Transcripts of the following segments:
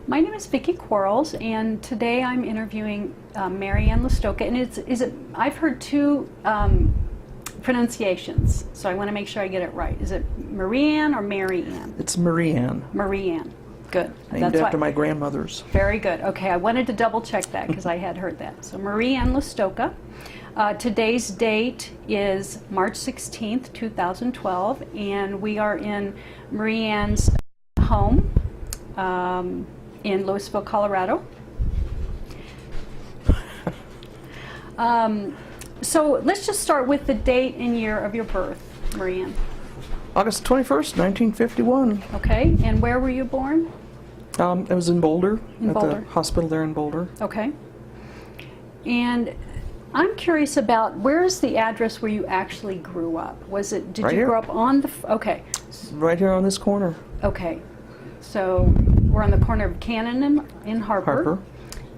My name is Vicki Quarles, and today I'm interviewing Mariann Lastoka. And I've heard two pronunciations, so I want to make sure I get it right. Is it Mariann or Mariann? It's Mariann. Mariann. Good. Named after my grandmother's. Very good. Okay, I wanted to double check that because I had heard that. So Mariann Lastoka. Today's date is March 16th, 2012, and we are in Mariann's home in Louisville, Colorado. So let's just start with the date and year of your birth, Mariann. August 21st, 1951. Okay, and where were you born? It was in Boulder, In Boulder. the hospital there in Boulder. Okay. And I'm curious about, where's the address where you actually grew up? Did Right you here. grow up on the, okay. Right here on this corner. Okay. So we're on the corner of Cannon and Harper.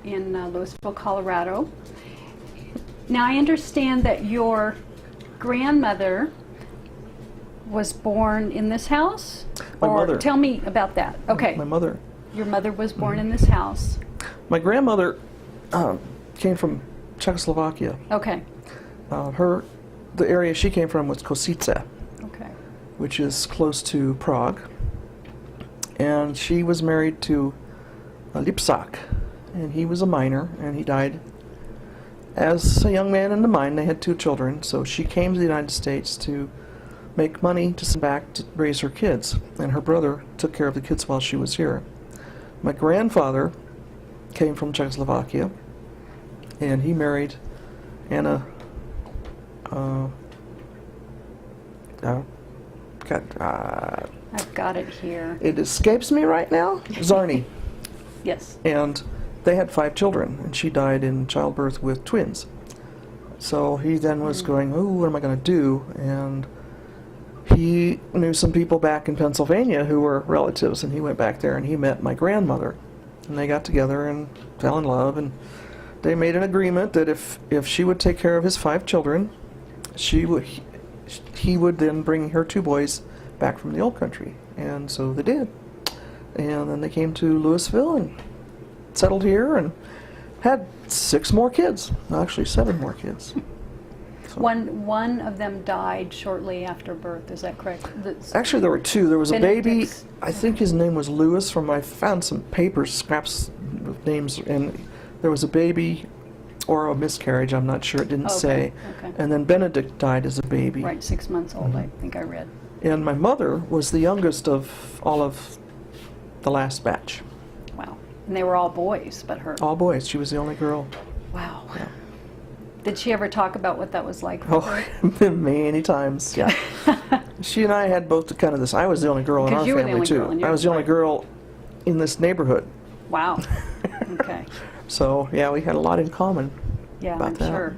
In Louisville, Colorado. Now I understand that your grandmother was born in this house? My mother. Tell me about that. Okay. My mother. Your mother was born in this house. My grandmother came from Czechoslovakia. Okay. The area she came from was Košice, Okay. which is close to Prague. And she was married to Lipsak, and he was a miner, and he died as a young man in the mine. They had 2 children, so she came to the United States to make money to send back to raise her kids, and her brother took care of the kids while she was here. My grandfather came from Czechoslovakia, and he married Anna, I've got it here. it escapes me right now, Zarni. Yes. And they had 5 children, and she died in childbirth with twins. So he then was going, oh, what am I going to do? And he knew some people back in Pennsylvania who were relatives, and he went back there and he met my grandmother. And they got together and fell in love, and they made an agreement that if she would take care of his 5 children, he would then bring her 2 boys back from the old country. And so they did. And then they came to Louisville and settled here and had 6 more kids. Actually, 7 more kids. So. One of them died shortly after birth. Is that correct? Actually, there were 2. There was a baby. Benedict's. I think his name was Lewis. I found some papers, scraps with names, and there was a baby or a miscarriage. I'm not sure. It didn't say. Okay. And then Benedict died as a baby. Right, 6 months old. I think I read. And my mother was the youngest of all of the last batch. Wow. And they were all boys, but her. All boys. She was the only girl. Wow. Yeah. Did she ever talk about what that was like for her? Oh, many times, yeah. She and I had both kind of this. I was the only girl in our Because you were the family, only too. girl in I was the only right. girl in this neighborhood. Wow. Okay. So, yeah, we had a lot in common Yeah, about I'm that. sure.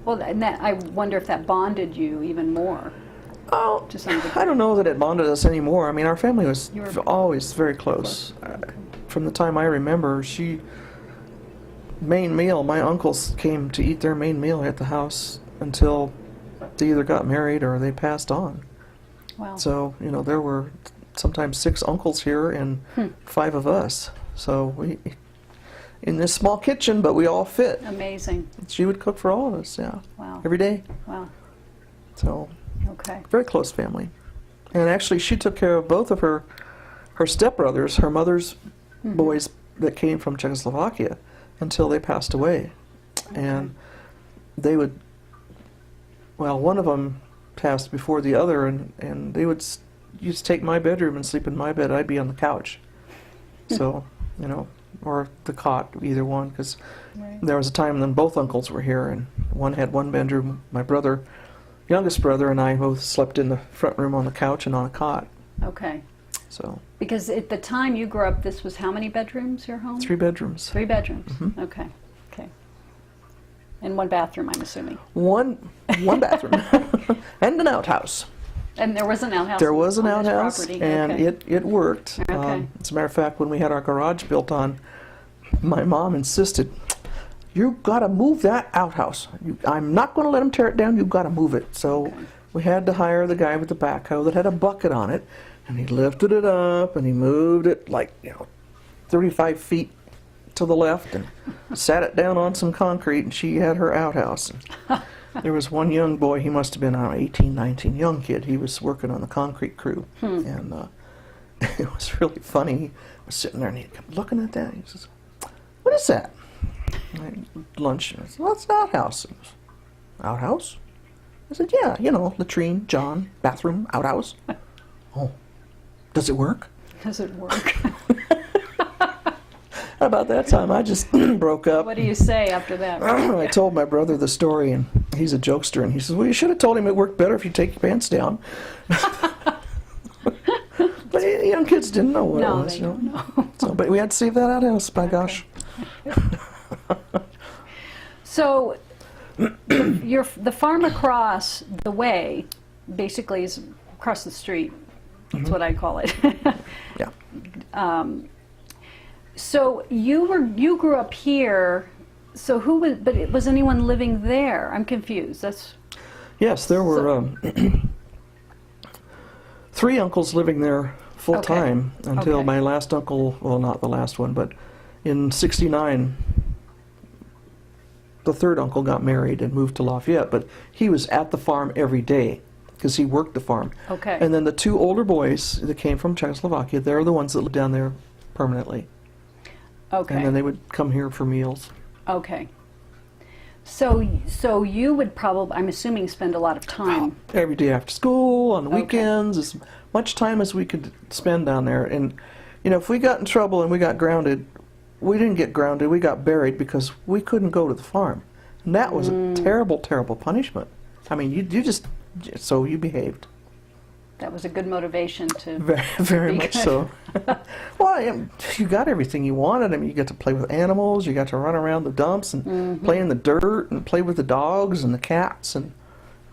Well, and that, I wonder if that bonded you even more. Oh, To some degree. I don't know that it bonded us anymore. I mean, our family was You were always very close. From the time I remember, main meal, my uncles came to eat their main meal at the house until they either got married or they passed on. Wow. So, there were sometimes 6 uncles here and 5 of us. So we, in this small kitchen, but we all fit. Amazing. She would cook for all of us, yeah. Wow. Every day. Wow. So, Okay. very close family. And actually, she took care of both of her stepbrothers, her mother's boys that came from Czechoslovakia, until they passed away. And they would, one of them passed before the other, and they would used to take my bedroom and sleep in my bed. I'd be on the couch. So, or the cot, either one, because Right. there was a time when both uncles were here, and one had one bedroom. My brother, youngest brother, and I both slept in the front room on the couch and on a cot. Okay. So, Because at the time you grew up, this was how many bedrooms, your home? 3 bedrooms. 3 bedrooms. Mhm. Okay. Okay. And 1 bathroom, I'm assuming. One bathroom and an outhouse. And there was an outhouse. There was an on this outhouse, property. and Okay. it worked. Okay. As a matter of fact, when we had our garage built on, my mom insisted, "You got to move that outhouse. I'm not going to let them tear it down. You've got to move it." So Okay. we had to hire the guy with the backhoe that had a bucket on it, and he lifted it up and he moved it like 35 feet to the left and sat it down on some concrete, and she had her outhouse. And there was one young boy, he must have been, I don't know, 18, 19, young kid. He was working on the concrete crew. And it was really funny. He was sitting there and he kept looking at that. He says, "What is that?" Lunch. I said, "Well, it's an outhouse." He goes, "Outhouse?" I said, "Yeah, you know, latrine, john, bathroom, outhouse." "Oh, does it work?" Does it work? About that time, I just broke up. What do you say after that? I told my brother the story, and he's a jokester, and he says, "Well, you should have told him it worked better if you take your pants down." But young kids didn't know what it was. They don't know. So, but we had to save that outhouse, by gosh. So, the farm across the way basically is across the street. That's what I call it. Yeah. So you grew up here. So was anyone living there? I'm confused. Yes, there were 3 uncles living there full time until my last uncle, well, not the last one, but in '69, the 3rd uncle got married and moved to Lafayette, but he was at the farm every day because he worked the farm. Okay. And then the 2 older boys that came from Czechoslovakia, they're the ones that lived down there permanently. Okay. And then they would come here for meals. Okay. So you would probably, I'm assuming, spend a lot of time. Every day after school, on the weekends, as much time as we could spend down there. And, you know, if we got in trouble and we got grounded, we didn't get grounded, we got buried because we couldn't go to the farm. And that was a terrible, terrible punishment. I mean, you just, so you behaved. That was a good motivation to Very, very be much good. so. Well, you got everything you wanted. I mean, you got to play with animals, you got to run around the dumps and play in the dirt and play with the dogs and the cats and,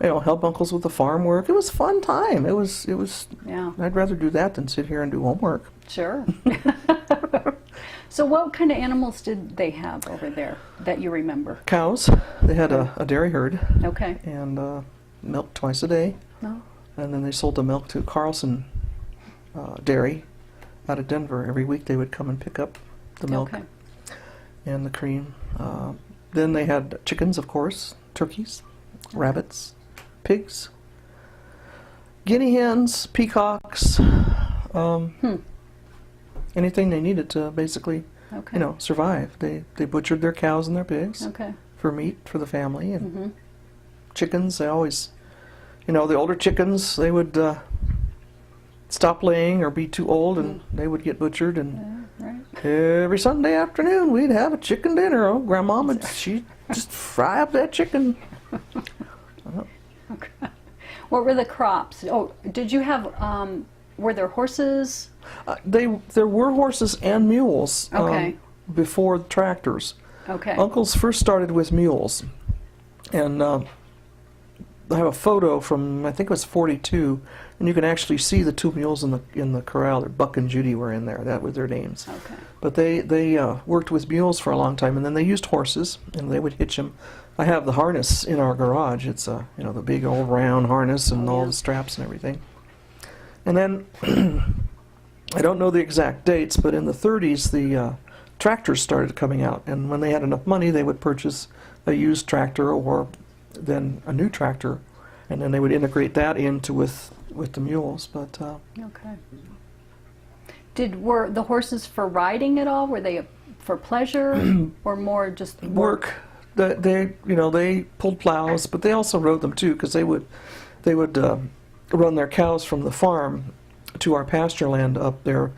you know, help uncles with the farm work. It was a fun time. It was. Yeah. I'd rather do that than sit here and do homework. Sure. So what kind of animals did they have over there that you remember? Cows. They had a dairy herd. Okay. And milk twice a day. No. And then they sold the milk to Carlson Dairy out of Denver. Every week they would come and pick up the milk and the cream. Then they had chickens, of course, turkeys, rabbits, pigs, guinea hens, peacocks, anything they needed to basically, you know, survive. They butchered their cows and their pigs for meat for the family. And chickens, they always, you know, the older chickens, they would stop laying or be too old, and they would get butchered. And every Sunday afternoon, we'd have a chicken dinner. Oh, Grandma would, she'd just fry up that chicken. What were the crops? Oh, did you have, were there horses? There were horses and mules before tractors. Uncles first started with mules. And I have a photo from, I think it was '42, and you can actually see the 2 mules in the corral. Buck and Judy were in there. That was their names. But they worked with mules for a long time, and then they used horses, and they would hitch them. I have the harness in our garage. It's you know, the big old round harness and all the straps and everything. And then I don't know the exact dates, but in the '30s the tractors started coming out, and when they had enough money, they would purchase a used tractor or then a new tractor, and then they would integrate that into with the mules. But were the horses for riding at all? Were they for pleasure or more just work? They pulled plows, but they also rode them too, because they would run their cows from the farm to our pasture land up there,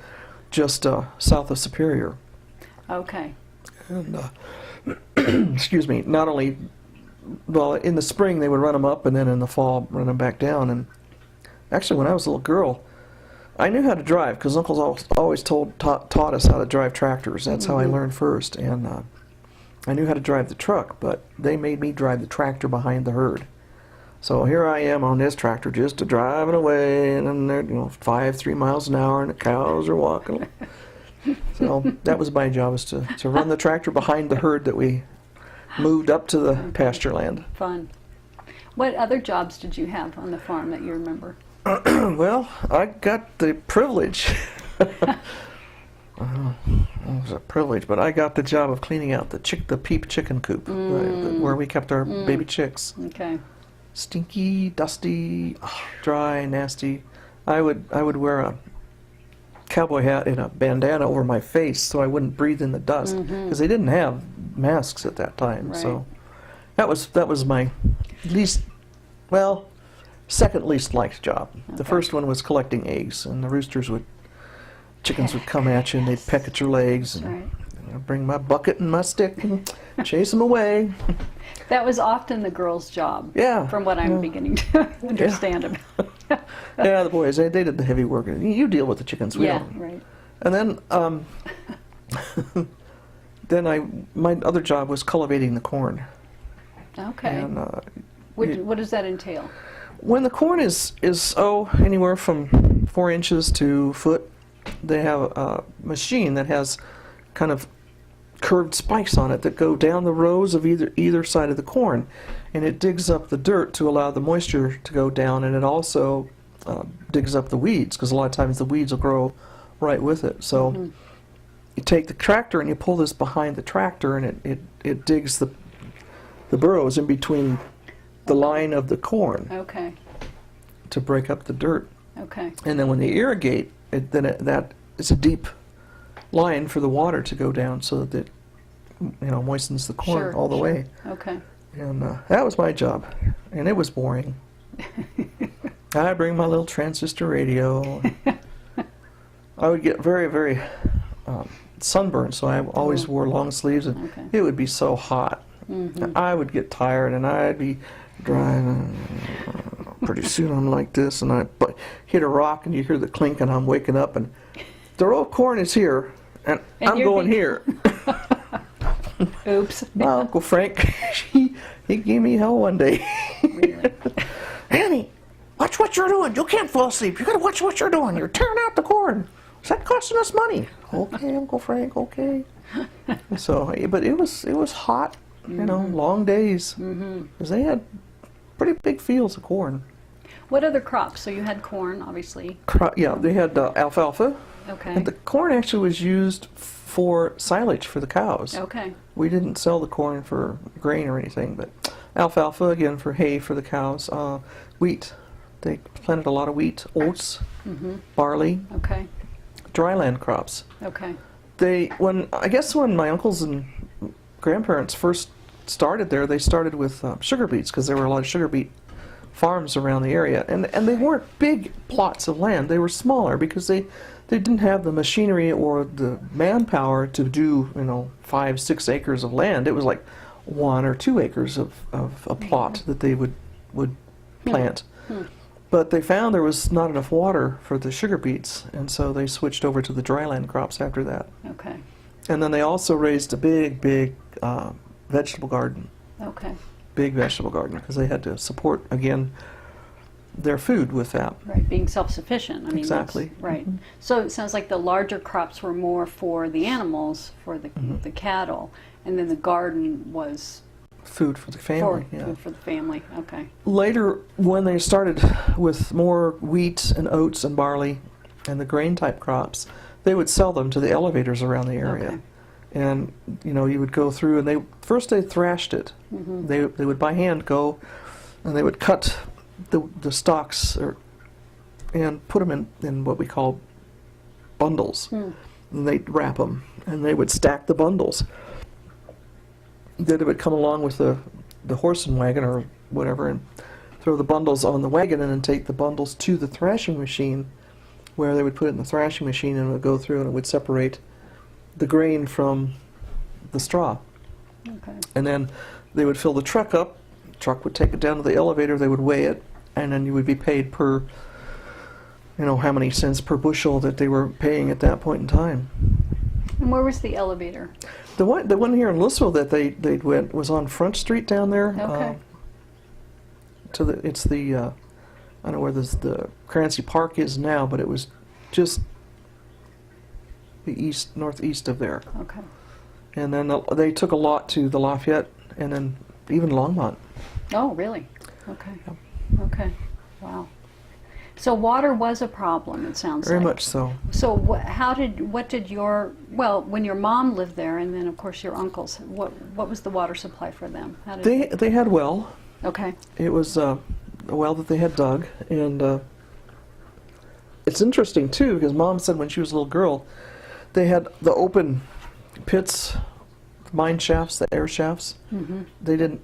just south of Superior. And excuse me. Not only, well, in the spring they would run them up, and then in the fall run them back down. And actually, when I was a little girl, I knew how to drive because uncles always taught us how to drive tractors. That's how I learned first. And I knew how to drive the truck, but they made me drive the tractor behind the herd. So here I am on this tractor just driving away, and then they're 3 miles an hour, and the cows are walking. So that was my job, was to run the tractor behind the herd that we moved up to the pasture land. Fun. What other jobs did you have on the farm that you remember? Well, I got the privilege It was a privilege, but I got the job of cleaning out the peep chicken coop, where we kept our baby chicks. Okay. Stinky, dusty, dry, nasty. I would wear a cowboy hat and a bandana over my face so I wouldn't breathe in the dust, because they didn't have masks at that time. Right. So that was my second least liked job. The first one was collecting eggs, and the chickens would come at you and they'd peck at your legs, and I'd bring my bucket and my stick and chase them away. That was often the girls' job. Yeah. From what I'm beginning to understand about. Yeah, the boys, they did the heavy work. You deal with the chickens. We don't. Right. And then my other job was cultivating the corn. Okay. And, what does that entail? when the corn is anywhere from 4 inches to a foot, they have a machine that has kind of curved spikes on it that go down the rows of either side of the corn, and it digs up the dirt to allow the moisture to go down, and it also digs up the weeds, because a lot of times the weeds will grow right with it. So you take the tractor and you pull this behind the tractor, and it digs the burrows in between the line of the corn to break up the dirt. And then when they irrigate, that is a deep line for the water to go down, so that it moistens the corn all the way. And that was my job, and it was boring. I bring my little transistor radio. I would get very, very sunburned, so I always wore long sleeves, and it would be so hot. I would get tired, and I'd be driving. Pretty soon I'm like this, and I hit a rock, and you hear the clink, and I'm waking up, and the row of corn is here, and I'm going here. Oops. My Uncle Frank, he gave me hell one day. Really? Annie, watch what you're doing. You can't fall asleep. You gotta watch what you're doing. You're tearing out the corn. Is that costing us money? Okay, Uncle Frank. Okay. So, but it was hot. Long days, because they had pretty big fields of corn. What other crops? So you had corn, obviously. They had alfalfa. And the corn actually was used for silage for the cows. We didn't sell the corn for grain or anything, but alfalfa, again, for hay for the cows. Wheat. They planted a lot of wheat, oats, barley, dryland crops. When my uncles and grandparents first started there, they started with sugar beets, because there were a lot of sugar beet farms around the area, and they weren't big plots of land. They were smaller because they didn't have the machinery or the manpower to do 5-6 acres of land. It was like 1 or 2 acres of a plot that they would plant. But they found there was not enough water for the sugar beets, and so they switched over to the dryland crops after that. And then they also raised a big vegetable garden. Big vegetable garden, because they had to support, again, their food with that. Being self-sufficient. I mean, exactly. So it sounds like the larger crops were more for the animals, for the cattle, and then the garden was food for the family. Food for the family. Later, when they started with more wheat and oats and barley and the grain type crops, they would sell them to the elevators around the area. And you would go through, and they thrashed it. They would by hand go, and they would cut the stalks and put them in what we call bundles. And they'd wrap them, and they would stack the bundles. Then it would come along with the horse and wagon or whatever, and throw the bundles on the wagon, and then take the bundles to the thrashing machine, where they would put it in the thrashing machine, and it would go through, and it would separate the grain from the straw. And then they would fill the truck up. The truck would take it down to the elevator. They would weigh it, and then you would be paid per, how many cents per bushel that they were paying at that point in time. And where was the elevator? The one here in Louisville that they went was on Front Street down there. It's the I don't know where the Crancy Park is now, but it was just the northeast of there. And then they took a lot to the Lafayette, and then even Longmont. Oh, really? Okay. Wow. So water was a problem, it sounds Very like. much so. So what did your, well, when your mom lived there, and then of course your uncles, what was the water supply for them? How did They had well. Okay. It was a well that they had dug, and it's interesting too because Mom said when she was a little girl, they had the open pits, mine shafts, the air shafts. Mm-hmm. They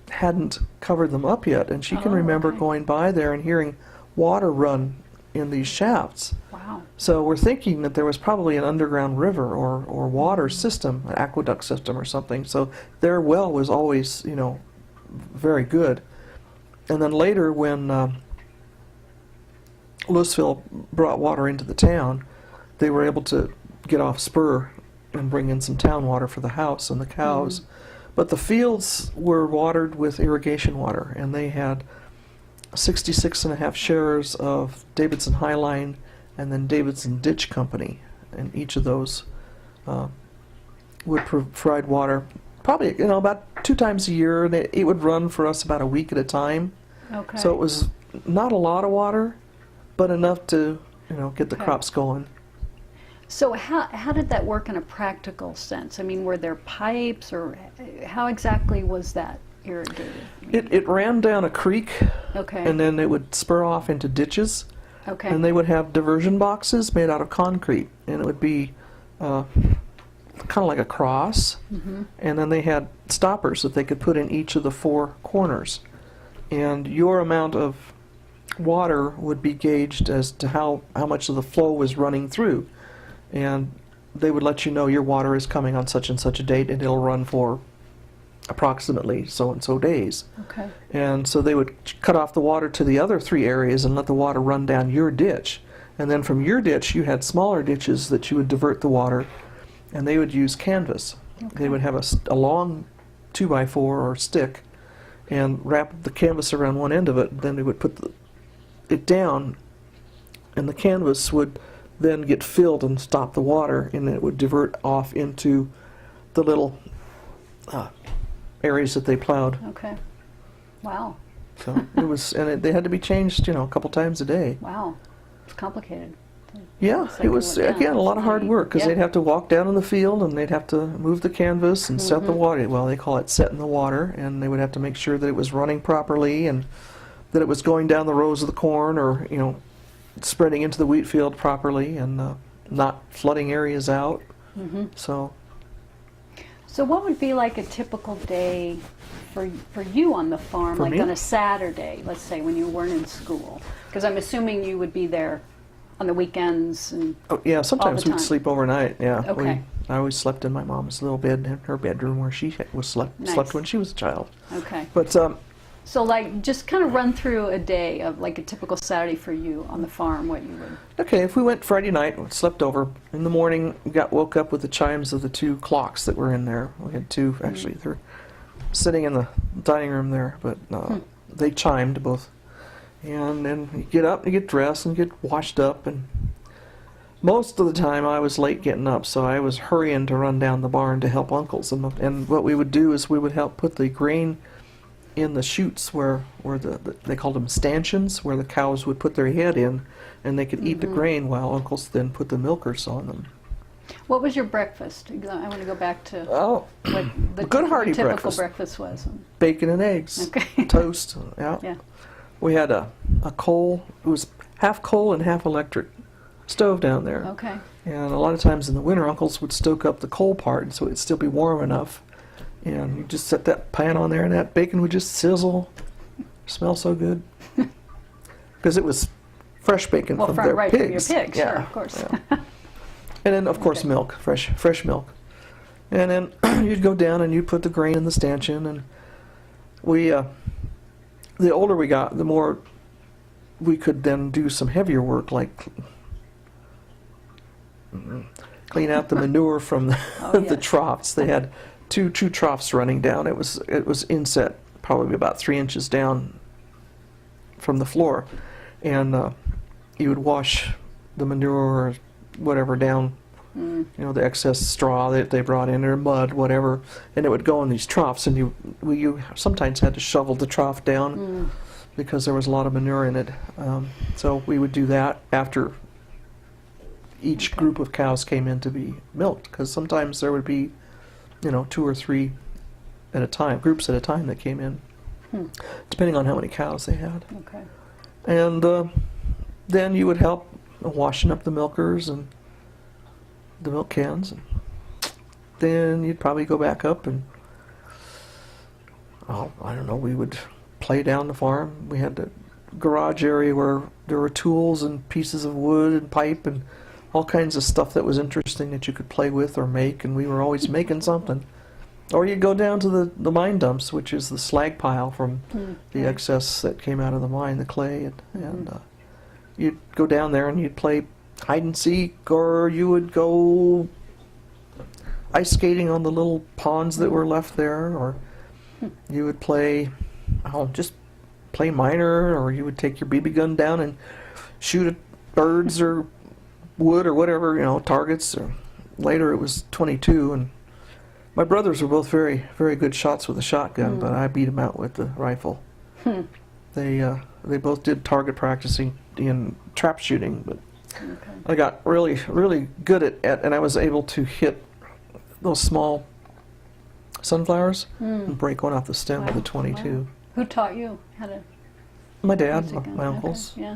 hadn't covered them up yet, and she can remember okay. going by there and hearing water run in these shafts. Wow. So we're thinking that there was probably an underground river or water system, an aqueduct system or something. So their well was always, very good. And then later when Louisville brought water into the town, they were able to get off spur and bring in some town water for the house and the cows. But the fields were watered with irrigation water, and they had 66.5 shares of Davidson Highline and then Davidson Ditch Company, and each of those would provide water probably about 2 times a year, and it would run for us about a week at a time. Okay. So it was not a lot of water, but enough to get the Okay. crops going. So how did that work in a practical sense? I mean, were there pipes, or how exactly was that irrigated? It ran down a creek, Okay. and then it would spur off into ditches. Okay. And they would have diversion boxes made out of concrete, and it would be kind of like a cross. Mm-hmm. And then they had stoppers that they could put in each of the 4 corners. And your amount of water would be gauged as to how much of the flow was running through. And they would let you know your water is coming on such and such a date, and it'll run for approximately so and so days. Okay. And so they would cut off the water to the other 3 areas and let the water run down your ditch. And then from your ditch, you had smaller ditches that you would divert the water, and they would use canvas. Okay. They would have a long 2x4 or stick and wrap the canvas around one end of it. Then they would put it down, and the canvas would then get filled and stop the water, and it would divert off into the little areas that they plowed. Okay. Wow. So it was, and they had to be changed, a couple times a day. Wow. It's complicated. Yeah, it was again a lot of hard work because Yeah. they'd have to walk down in the field and they'd have to move the canvas and set the water. Well, they call it setting the water, and they would have to make sure that it was running properly and that it was going down the rows of the corn or spreading into the wheat field properly and not flooding areas out. Mm-hmm. So So what would be like a typical day for you on the farm, For like me? on a Saturday, let's say, when you weren't in school? Because I'm assuming you would be there on the weekends and yeah, sometimes time. we'd sleep overnight. Yeah, Okay. I always slept in my mom's little bed in her bedroom where she slept Nice. when she was a child. okay. But So like just kind of run through a day of like a typical Saturday for you on the farm, what you would. okay, if we went Friday night, we slept over. In the morning, we woke up with the chimes of the 2 clocks that were in there. We had 2, actually. They're sitting in the dining room there, but they chimed both. And then you get up, you get dressed, and get washed up. And most of the time, I was late getting up, so I was hurrying to run down the barn to help uncles. And what we would do is we would help put the grain in the chutes where they called them stanchions, where the cows would put their head in, and they could eat the grain while uncles then put the milkers on them. What was your breakfast? I want to go back to Oh, what the good hearty typical breakfast. was. Bacon and eggs, Okay. toast. Yeah. Yeah. We had a coal. It was half coal and half electric stove down there. Okay. And a lot of times in the winter, uncles would stoke up the coal part so it'd still be warm enough. And you just set that pan on there, and that bacon would just sizzle, smell so good. Because it was fresh bacon Well, from from their right pigs. from your pigs, yeah, sure, of course. yeah. And then, of course, Okay. milk, fresh milk. And then you'd go down and you'd put the grain in the stanchion, and we, the older we got, the more we could then do some heavier work, like clean out the manure from the, Oh, the yes. troughs. They had two troughs running down. It was inset probably about 3 inches down from the floor, and you would wash the manure or whatever down, the excess straw that they brought in or mud, whatever, and it would go in these troughs, and you sometimes had to shovel the trough down because there was a lot of manure in it. So we would do that after each group of cows came in to be milked, because sometimes there would be, 2 or 3 at a time, groups at a time that came in, depending on how many cows they had. Okay. And then you would help washing up the milkers and the milk cans. And then you'd probably go back up and, I don't know, we would play down the farm. We had the garage area where there were tools and pieces of wood and pipe and all kinds of stuff that was interesting that you could play with or make, and we were always making something. Or you'd go down to the mine dumps, which is the slag pile from the excess that came out of the mine, the clay, and you'd go down there and you'd play hide and seek, or you would go ice skating on the little ponds that were left there, or you would play, just play minor, or you would take your BB gun down and shoot at birds or wood or whatever, targets. Or later it was 22, and my brothers were both very, very good shots with a shotgun, but I beat them out with the rifle. They both did target practicing in trap shooting, but I got really, really good at, and I was able to hit those small sunflowers and break one off the stem with a 22. Wow. Who taught you how to? My dad, Music my uncles. Yeah.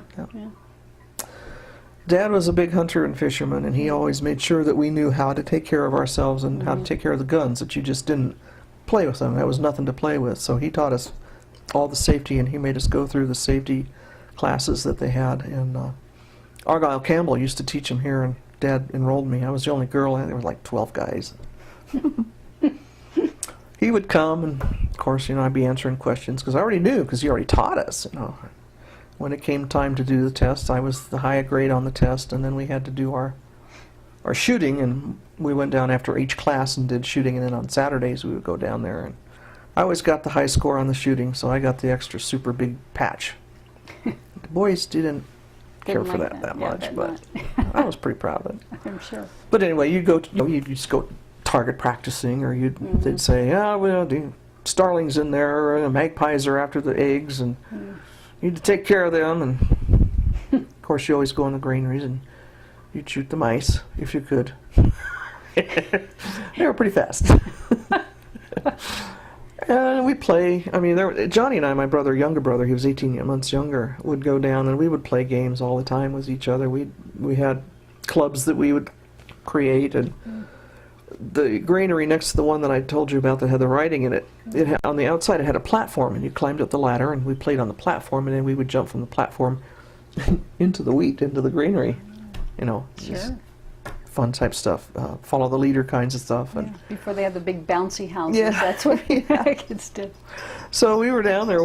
Dad was a big hunter and fisherman, and he always made sure that we knew how to take care of ourselves and how to take care of the guns, that you just didn't play with them. There was nothing to play with. So he taught us all the safety, and he made us go through the safety classes that they had. And Argyle Campbell used to teach them here, and Dad enrolled me. I was the only girl, and there were like 12 guys. He would come, and of course, I'd be answering questions, because I already knew, because he already taught us, When it came time to do the test, I was the higher grade on the test, and then we had to do our shooting, and we went down after each class and did shooting, and then on Saturdays we would go down there, and I always got the high score on the shooting, so I got the extra super big patch. The boys didn't care for like that Yeah, much, but I was pretty proud of it. I'm sure. But anyway, you'd go, you'd just go target practicing, or they'd say, the starlings in there, and the magpies are after the eggs, and you need to take care of them. And of course, you always go in the granaries and you'd shoot the mice if you could. They were pretty fast. And we'd play. Johnny and I, my younger brother, he was 18 months younger, would go down and we would play games all the time with each other. We had clubs that we would create, and the granary next to the one that I told you about that had the writing in it, on the outside it had a platform, and you climbed up the ladder, and we played on the platform, and then we would jump from the platform into the wheat, into the granary. Sure. Fun type stuff, follow the leader kinds of stuff. And Before they had the big bouncy houses, Yeah. that's what kids did. so we were down there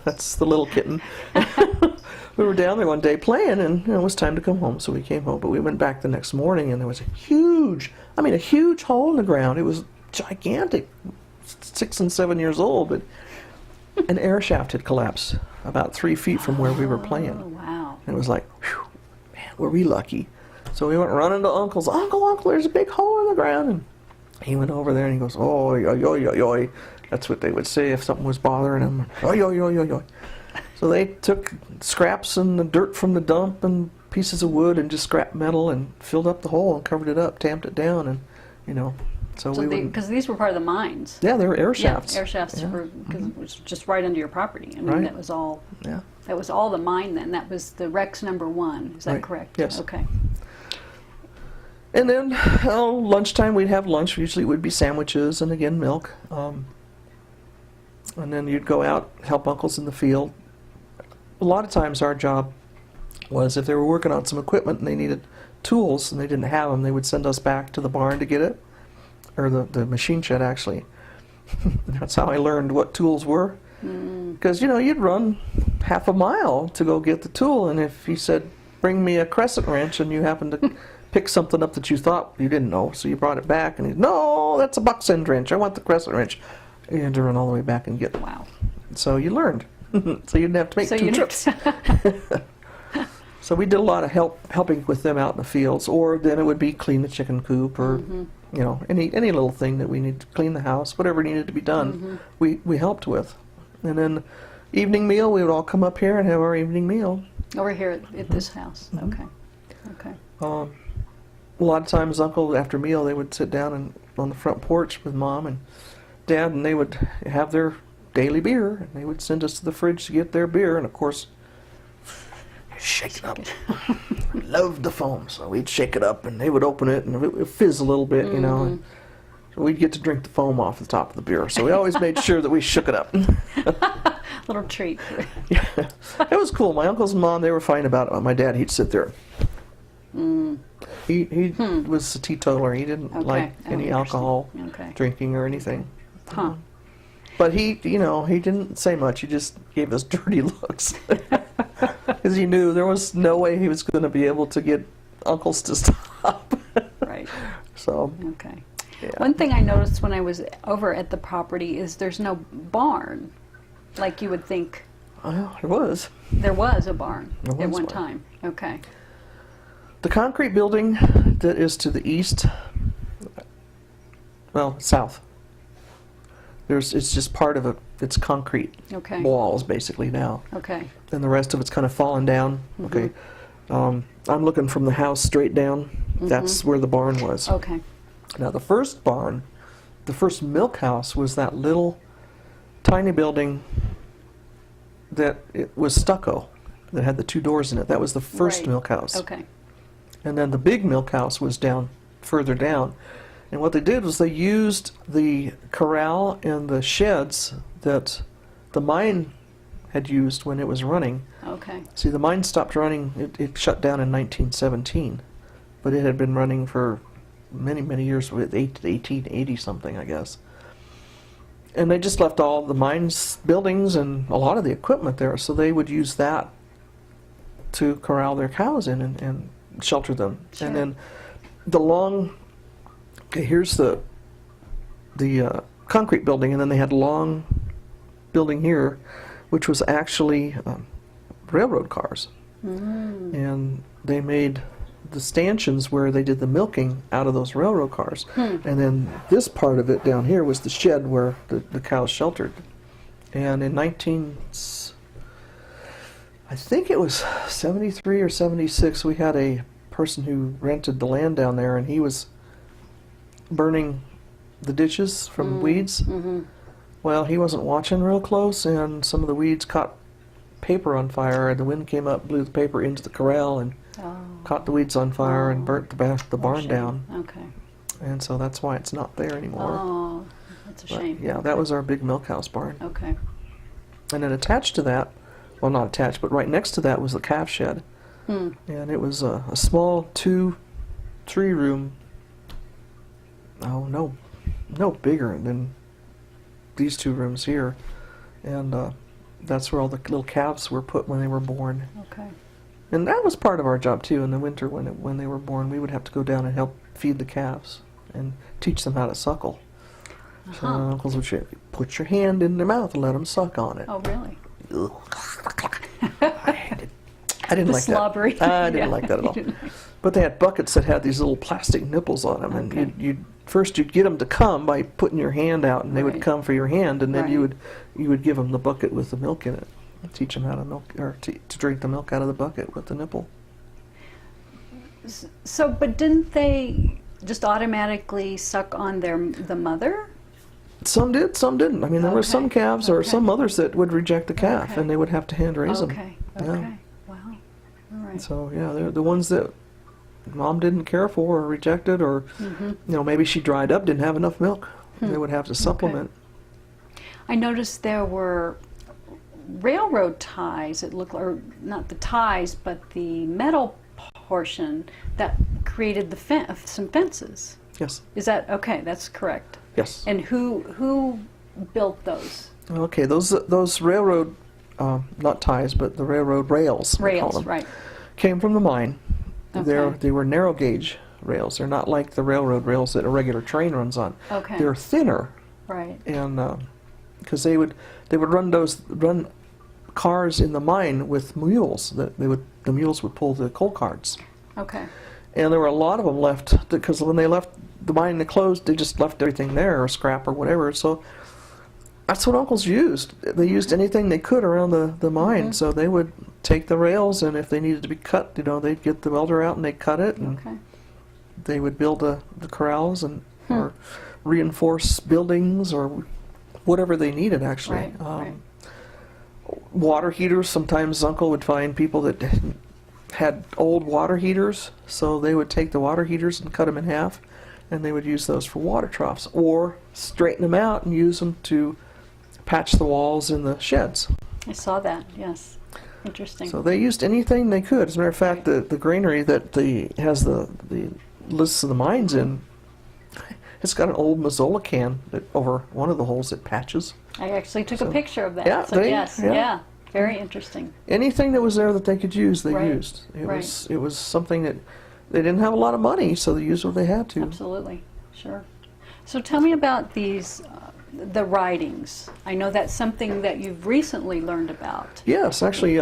that's the little kitten. We were down there one day playing, and it was time to come home, so we came home. But we went back the next morning, and there was a huge hole in the ground. It was gigantic, 6 and 7 years old, but an air shaft had collapsed about 3 feet from where we were playing. Oh, wow. And it was like, whew, man, were we lucky. So we went running to Uncle's. Uncle, there's a big hole in the ground. And he went over there, and he goes, oh, yo. That's what they would say if something was bothering him. Oh, yo. So they took scraps and the dirt from the dump and pieces of wood and just scrap metal and filled up the hole and covered it up, tamped it down, and So because these were part of the mines. Yeah, they were air shafts. Yeah, air shafts because it was just right under your property. Right. That was all. Yeah. That was all the mine then. That was the Rex #1. Is that Right. correct? Yes. Okay. And then lunchtime we'd have lunch. Usually it would be sandwiches and again milk. And then you'd go out, help uncles in the field. A lot of times our job was if they were working on some equipment and they needed tools and they didn't have them, they would send us back to the barn to get it, or the machine shed actually. That's how I learned what tools were. Because you'd run half a mile to go get the tool, and if he said, bring me a crescent wrench, and you happened to pick something up that you thought you didn't know, so you brought it back, and he, no, that's a buck's end wrench, I want the crescent wrench. You had to run all the way back and get it. Wow. So you learned. So you didn't have to make two trips. So we did a lot of helping with them out in the fields, or then it would be clean the chicken coop, or any little thing that we need to clean the house, whatever needed to be done, we helped with. And then evening meal, we would all come up here and have our evening meal. Over here at this house. Okay. Okay. A lot of times, Uncle, after meal, they would sit down and on the front porch with Mom and Dad, and they would have their daily beer, and they would send us to the fridge to get their beer, and of course, shake it up. Loved the foam, so we'd shake it up, and they would open it, and it would fizz a little bit, you know, and so we'd get to drink the foam off the top of the beer. So we always made sure that we shook it up. Little treat. Yeah, it was cool. My uncles and Mom, they were fine about it. My dad, he'd sit there. He was a teetotaler. He didn't like any alcohol drinking or anything. Huh. But he, you know, he didn't say much. He just gave us dirty looks. Because he knew there was no way he was going to be able to get uncles to stop. Right. So. Okay. Yeah. One thing I noticed when I was over at the property is there's no barn, like you would think. Well, there was. There was a barn There was at one one. time. Okay. The concrete building that is to the east, well, south. It's just part of it's concrete Okay. walls basically now, Okay. and the rest of it's kind of fallen down. Okay, I'm looking from the house straight down. That's where the barn was. Okay. Now the first barn, the first milk house was that little tiny building that it was stucco that had the two doors in it. That was the first Right. milk house. Okay. And then the big milk house was down further down. And what they did was they used the corral and the sheds that the mine had used when it was running. Okay. See, the mine stopped running, it shut down in 1917, but it had been running for many, many years, with 1880 something, I guess. And they just left all the mines buildings and a lot of the equipment there, so they would use that to corral their cows in and shelter them. Sure. And then the long, okay, here's the concrete building, and then they had a long building here, which was actually railroad cars. And they made the stanchions where they did the milking out of those railroad cars. And then this part of it down here was the shed where the cows sheltered. And in I think it was 73 or 76, we had a person who rented the land down there, and he was burning the ditches from weeds. Well, he wasn't watching real close, and some of the weeds caught paper on fire, and the wind came up, blew the paper into the corral, and caught the weeds on fire and burnt the barn down. Okay. And so that's why it's not there anymore. Oh, that's a But, shame. yeah, that was our big milk house barn. Okay. And then attached to that, well, not attached, but right next to that was the calf shed. Hmm. And it was a small 2-3 room. Oh, no bigger than these 2 rooms here. And that's where all the little calves were put when they were born. Okay. And that was part of our job too. In the winter, when they were born, we would have to go down and help feed the calves and teach them how to suckle. So uncles would say, put your hand in their mouth and let them suck on it. Oh, really? I didn't The like slobbery. that. I didn't Yeah, like that at all. you didn't like- But they had buckets that had these little plastic nipples on them, Okay. and you'd get them to come by putting your hand out, and they would Right. come for your hand, and then you Right. would give them the bucket with the milk in it, teach them how to milk or to drink the milk out of the bucket with the nipple. So, but didn't they just automatically suck on the mother? Some did, some didn't. I mean, there were some Okay. calves or Okay. some mothers that would reject the calf, Okay. and they would have to hand raise them. Okay. Yeah. Okay. Wow. All right. So yeah, they're the ones that mom didn't care for or rejected, or maybe she dried up, didn't have enough milk. They would have to supplement. I noticed there were railroad ties. It looked, or not the ties, but the metal portion that created some fences. Yes. Is that okay? That's correct. Yes. And who built those Okay, those railroad, not ties, but the railroad rails, we call rails? them, Right. came from the mine. Okay. They were narrow gauge rails. They're not like the railroad rails that a regular train runs on. Okay. They're thinner, Right. and because they would run cars in the mine with mules. The mules would pull the coal carts. Okay. And there were a lot of them left because when they left the mine, they closed. They just left everything there, or scrap or whatever. So That's what uncles used. They used anything they could around the mine. So they would take the rails, and if they needed to be cut, they'd get the welder out and they'd cut it, and Okay. they would build the corrals and or reinforce buildings or whatever they needed, actually. Right. Water heaters, sometimes Uncle would find people that had old water heaters, so they would take the water heaters and cut them in half, and they would use those for water troughs, or straighten them out and use them to patch the walls in the sheds. I saw that, yes. Interesting. So they used anything they could. As a matter of fact, the granary that has the lists of the mines in, it's got an old Mazzola can that over one of the holes it patches. I actually took a picture of that. Yeah, So yes, yeah. Very interesting. Anything that was there that they could use, they Right, used. It right. was something that they didn't have a lot of money, so they used what they had to. Absolutely, sure. So tell me about these, the writings. I know that's something that you've recently learned about. Yes, actually,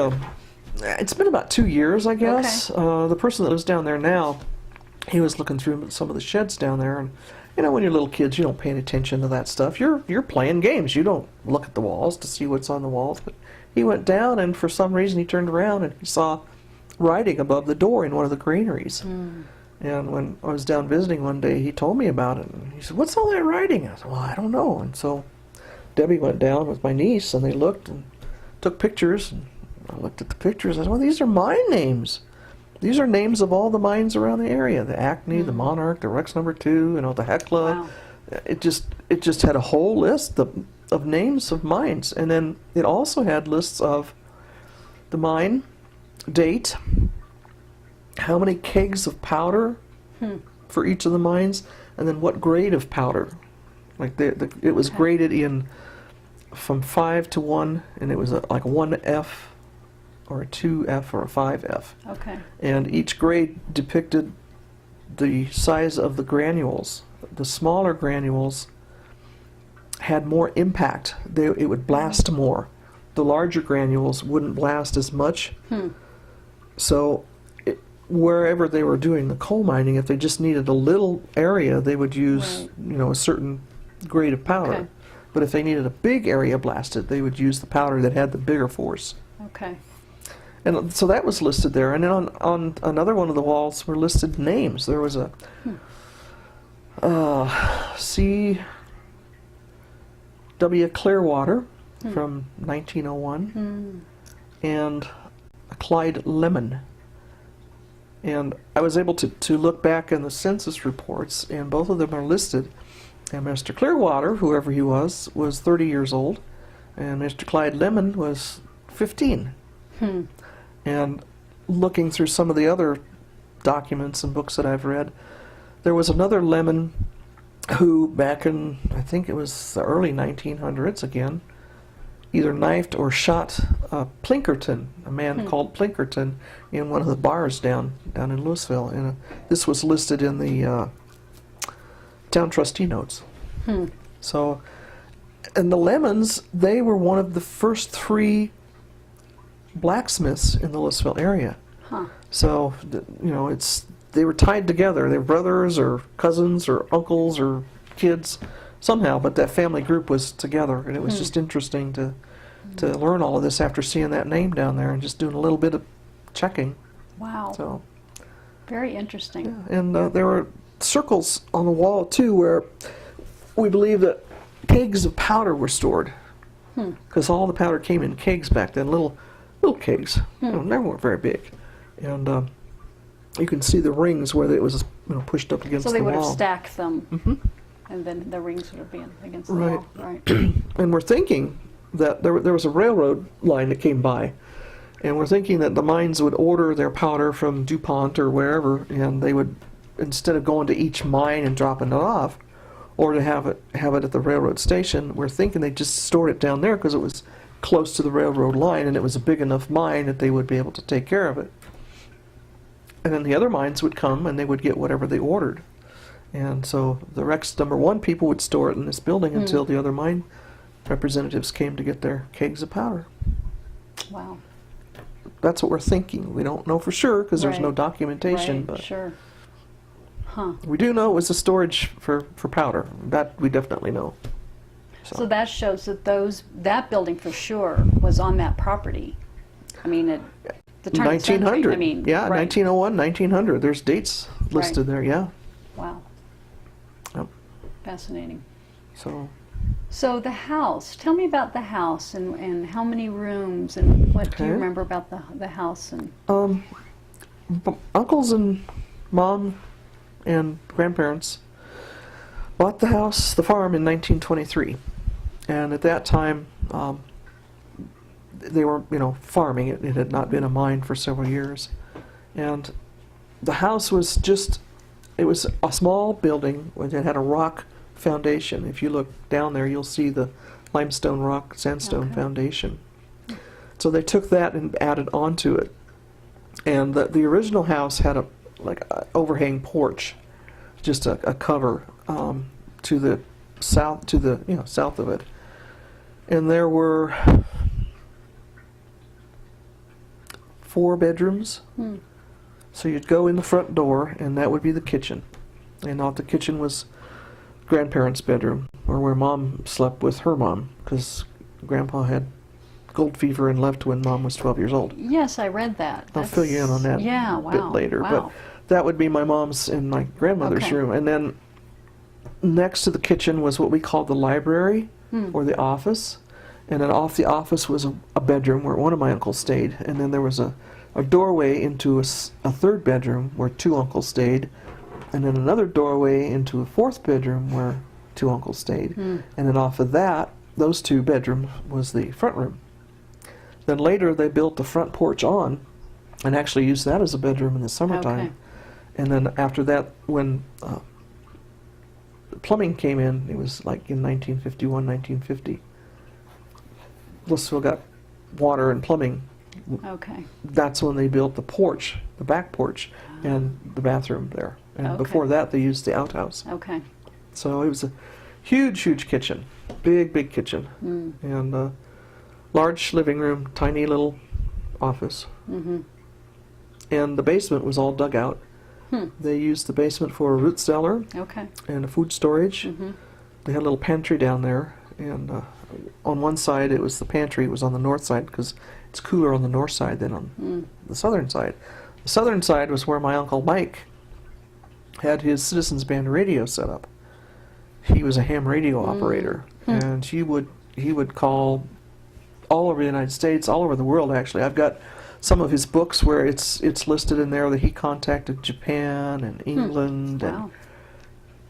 it's been about 2 years, I guess. The person that lives down there now, he was looking through some of the sheds down there, and when you're little kids, you don't pay any attention to that stuff. You're playing games. You don't look at the walls to see what's on the walls. But he went down, and for some reason, he turned around and he saw writing above the door in one of the granaries. And when I was down visiting one day, he told me about it. And he said, "What's all that writing?" I said, "Well, I don't know." And so Debbie went down with my niece, and they looked and took pictures. And I looked at the pictures. I said, "Well, these are mine names. These are names of all the mines around the area: the Acme, the Monarch, the Rex Number 2, the Hecla." Wow. It just had a whole list of names of mines, and then it also had lists of the mine date, how many kegs of powder for each of the mines, and then what grade of powder. Like it was graded in from 5 to 1, and it was like a 1F or a 2F or a 5F. Okay. And each grade depicted the size of the granules. The smaller granules had more impact. It would blast more. The larger granules wouldn't blast as much. So wherever they were doing the coal mining, if they just needed a little area, they would use a certain grade of powder. Okay. But if they needed a big area blasted, they would use the powder that had the bigger force. Okay. And so that was listed there. And then on another one of the walls were listed names. There was a C.W. Clearwater from 1901 and a Clyde Lemon. And I was able to look back in the census reports, and both of them are listed. And Mr. Clearwater, whoever he was 30 years old, and Mr. Clyde Lemon was 15. And looking through some of the other documents and books that I've read, there was another Lemon who, back in, I think it was the early 1900s again, either knifed or shot Plinkerton, a man called Plinkerton, in one of the bars down in Louisville. And this was listed in the town trustee notes. So, and the Lemons, they were one of the first 3 blacksmiths in the Louisville area. So, they were tied together. They were brothers or cousins or uncles or kids somehow, but that family group was together, and it was just interesting to learn all of this after seeing that name down there and just doing a little bit of checking. Wow. So, Very interesting. and there were circles on the wall too where we believe that kegs of powder were stored, because all the powder came in kegs back then, little kegs. They weren't very big, and you can see the rings where it was pushed up against So the they wall. would have stacked them, and then the rings would have been against the wall. Right. And we're thinking that there was a railroad line that came by, and we're thinking that the mines would order their powder from DuPont or wherever, and they would, instead of going to each mine and dropping it off, or to have it at the railroad station, we're thinking they just stored it down there because it was close to the railroad line and it was a big enough mine that they would be able to take care of it. And then the other mines would come and they would get whatever they ordered. And so the Rex Number 1 people would store it in this building until the other mine representatives came to get their kegs of powder. Wow. That's what we're thinking. We don't know for sure because there's no Right. documentation, Right. but Sure. we do know it was a storage for powder. That we definitely know. So that shows that that building for sure was on that property. I mean, the turn of the century, 1900. I mean, yeah, right. 1901, 1900. There's dates listed Right. there. Yeah. Wow. Yep. Fascinating. So the house. Tell me about the house and how many rooms and what do you Okay. remember about the house and. Uncles and mom and grandparents bought the house, the farm, in 1923, and at that time they were, farming. It had not been a mine for several years, and the house was it was a small building that had a rock foundation. If you look down there, you'll see the limestone rock sandstone Okay. foundation. So they took that and added onto it. And the original house had a overhang porch, just a cover to the south south of it, and there were 4 bedrooms. So you'd go in the front door, and that would be the kitchen, and out the kitchen was grandparents' bedroom, or where mom slept with her mom, because grandpa had gold fever and left when mom was 12 years old. Yes, I read that. I'll fill you in on that Yeah, a wow. bit later. Wow. But that would be my mom's and my grandmother's Okay. room. And then next to the kitchen was what we called the library or the office. And then off the office was a bedroom where one of my uncles stayed. And then there was a doorway into a third bedroom where 2 uncles stayed. And then another doorway into a 4th bedroom where 2 uncles stayed. And then off of that, those 2 bedrooms was the front room. Then later they built the front porch on and actually used that as a bedroom in the summertime. Okay. And then after that, when the plumbing came in, it was like in 1951, 1950. Blissville got water and plumbing. Okay. That's when they built the porch, the back porch, and the bathroom there. And Okay. before that, they used the outhouse. Okay. So it was a huge, huge kitchen, big kitchen, and large living room, tiny little office. And the basement was all dug out. They used the basement for a root cellar Okay. and a food storage. They had a little pantry down there, and on one side it was the pantry. It was on the north side because it's cooler on the north side than on the southern side. The southern side was where my Uncle Mike had his Citizens Band radio set up. He was a ham radio operator, and he would call all over the United States, all over the world actually. I've got some of his books where it's listed in there that he contacted Japan and England Wow.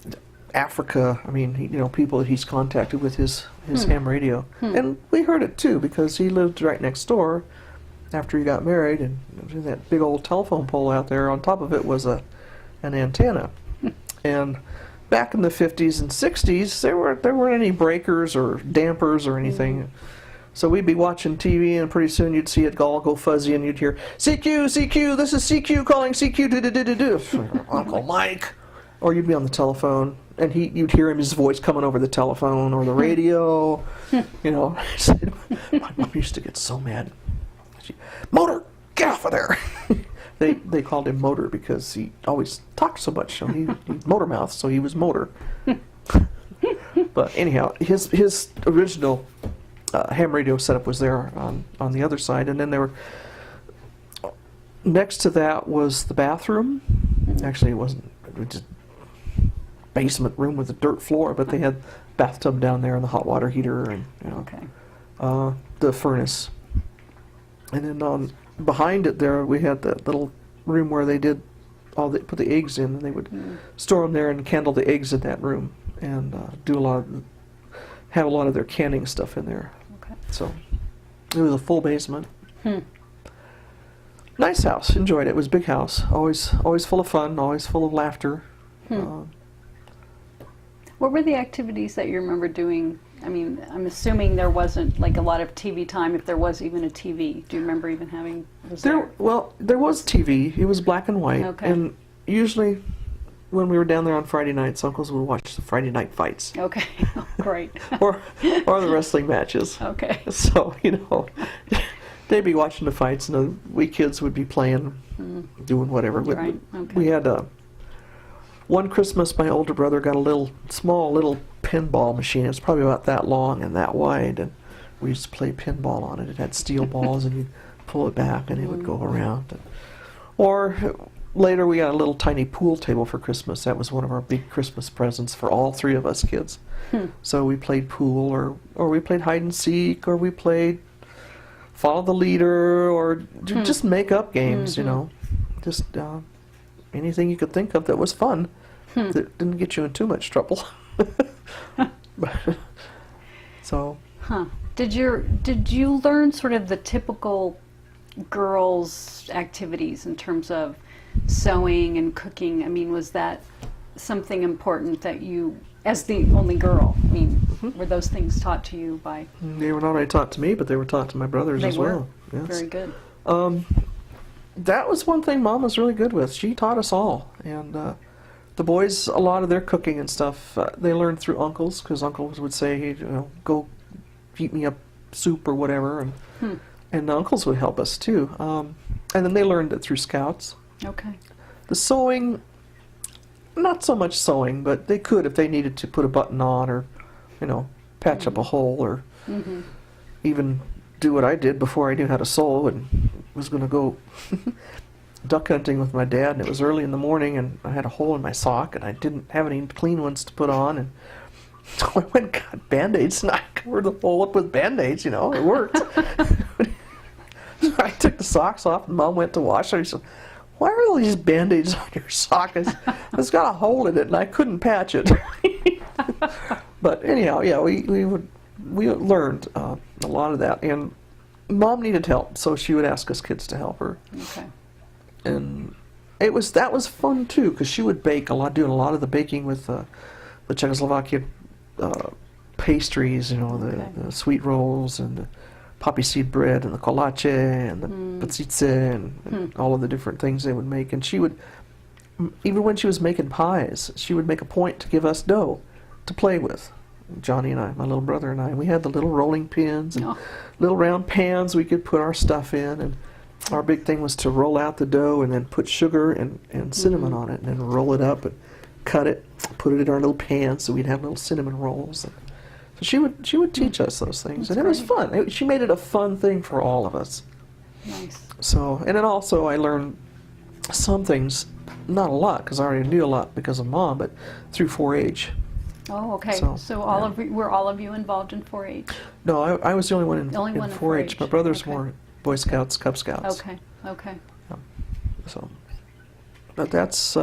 and Africa. I mean, people that he's contacted with his ham radio. And we heard it too because he lived right next door after he got married, and that big old telephone pole out there, on top of it was an antenna. And back in the 50s and 60s, there weren't any breakers or dampers or anything. So we'd be watching TV, and pretty soon you'd see it all go fuzzy, and you'd hear, CQ, CQ, this is CQ calling CQ, do-do-do-do-do. Uncle Mike. Or you'd be on the telephone, and you'd hear his voice coming over the telephone or the radio. My mom used to get so mad. Motor, get off of there. They called him Motor because he always talked so much. So he motor mouth, so he was Motor. But anyhow, his original ham radio setup was there on the other side, and then there were next to that was the bathroom. Actually, it was just basement room with a dirt floor, but they had bathtub down there and the hot water heater and Okay. The furnace. And then behind it there we had the little room where they did put the eggs in, and they would store them there and candle the eggs in that room and have a lot of their canning stuff in there. Okay. So it was a full basement. Nice house. Enjoyed it. It was a big house. Always full of fun. Always full of laughter. What were the activities that you remember doing? I mean, I'm assuming there wasn't like a lot of TV time, if there was even a TV. Do you remember even having? Well, there was TV. It was black and white. Okay. And usually when we were down there on Friday nights, uncles would watch the Friday night fights. Okay. Great. or the wrestling matches. Okay. So, they'd be watching the fights, and we kids would be playing, doing whatever. Right. Okay. We had One Christmas, my older brother got a small little pinball machine. It was probably about that long and that wide, and we used to play pinball on it. It had steel balls, and you'd pull it back, and it would go around. Or later, we got a little tiny pool table for Christmas. That was one of our big Christmas presents for all three of us kids. So we played pool, or we played hide and seek, or we played follow the leader, or just make up games. You know, just anything you could think of that was fun that didn't get you in too much trouble. So. Did you learn sort of the typical girls' activities in terms of sewing and cooking? I mean, was that something important that you, as the only girl, I mean, were those things taught to you by? They were not only taught to me, but they were taught to my brothers as well. Yes. Very good. That was one thing Mom was really good with. She taught us all, and the boys, a lot of their cooking and stuff, they learned through uncles, because uncles would say, hey, you know, go heat me up soup or whatever, and the uncles would help us too. And then they learned it through scouts. Okay. The sewing, not so much sewing, but they could if they needed to put a button on, or, you know, patch up a hole, or even do what I did before I knew how to sew, and was going to go duck hunting with my dad, and it was early in the morning, and I had a hole in my sock, and I didn't have any clean ones to put on, and so I went and got Band-Aids, and I covered the hole up with Band-Aids, you know, it worked. So I took the socks off, and Mom went to wash them. She said, why are all these Band-Aids on your sock? It's got a hole in it, and I couldn't patch it. But anyhow, yeah, we learned a lot of that, and Mom needed help, so she would ask us kids to help her. Okay. And that was fun too, because she would bake doing a lot of the baking with the Czechoslovakia pastries, you know, the sweet rolls and the poppy seed bread and the kolache and the patsice and all of the different things they would make. And she would, even when she was making pies, she would make a point to give us dough to play with. Johnny and I, my little brother and I, we had the little rolling pins and little round pans we could put our stuff in, and our big thing was to roll out the dough and then put sugar and cinnamon on it, and then roll it up and cut it, put it in our little pan so we'd have little cinnamon rolls. And so she would teach us those things. That's and it was fun. She made it a fun thing for all of us. Nice. So, and then also I learned some things, not a lot because I already knew a lot because of Mom, but through 4-H. Oh, okay. So were all of you involved in 4-H? No, I was the only one in 4-H. 4-H. My brothers were Boy Scouts, Cub Scouts. Okay, okay. So, but that's,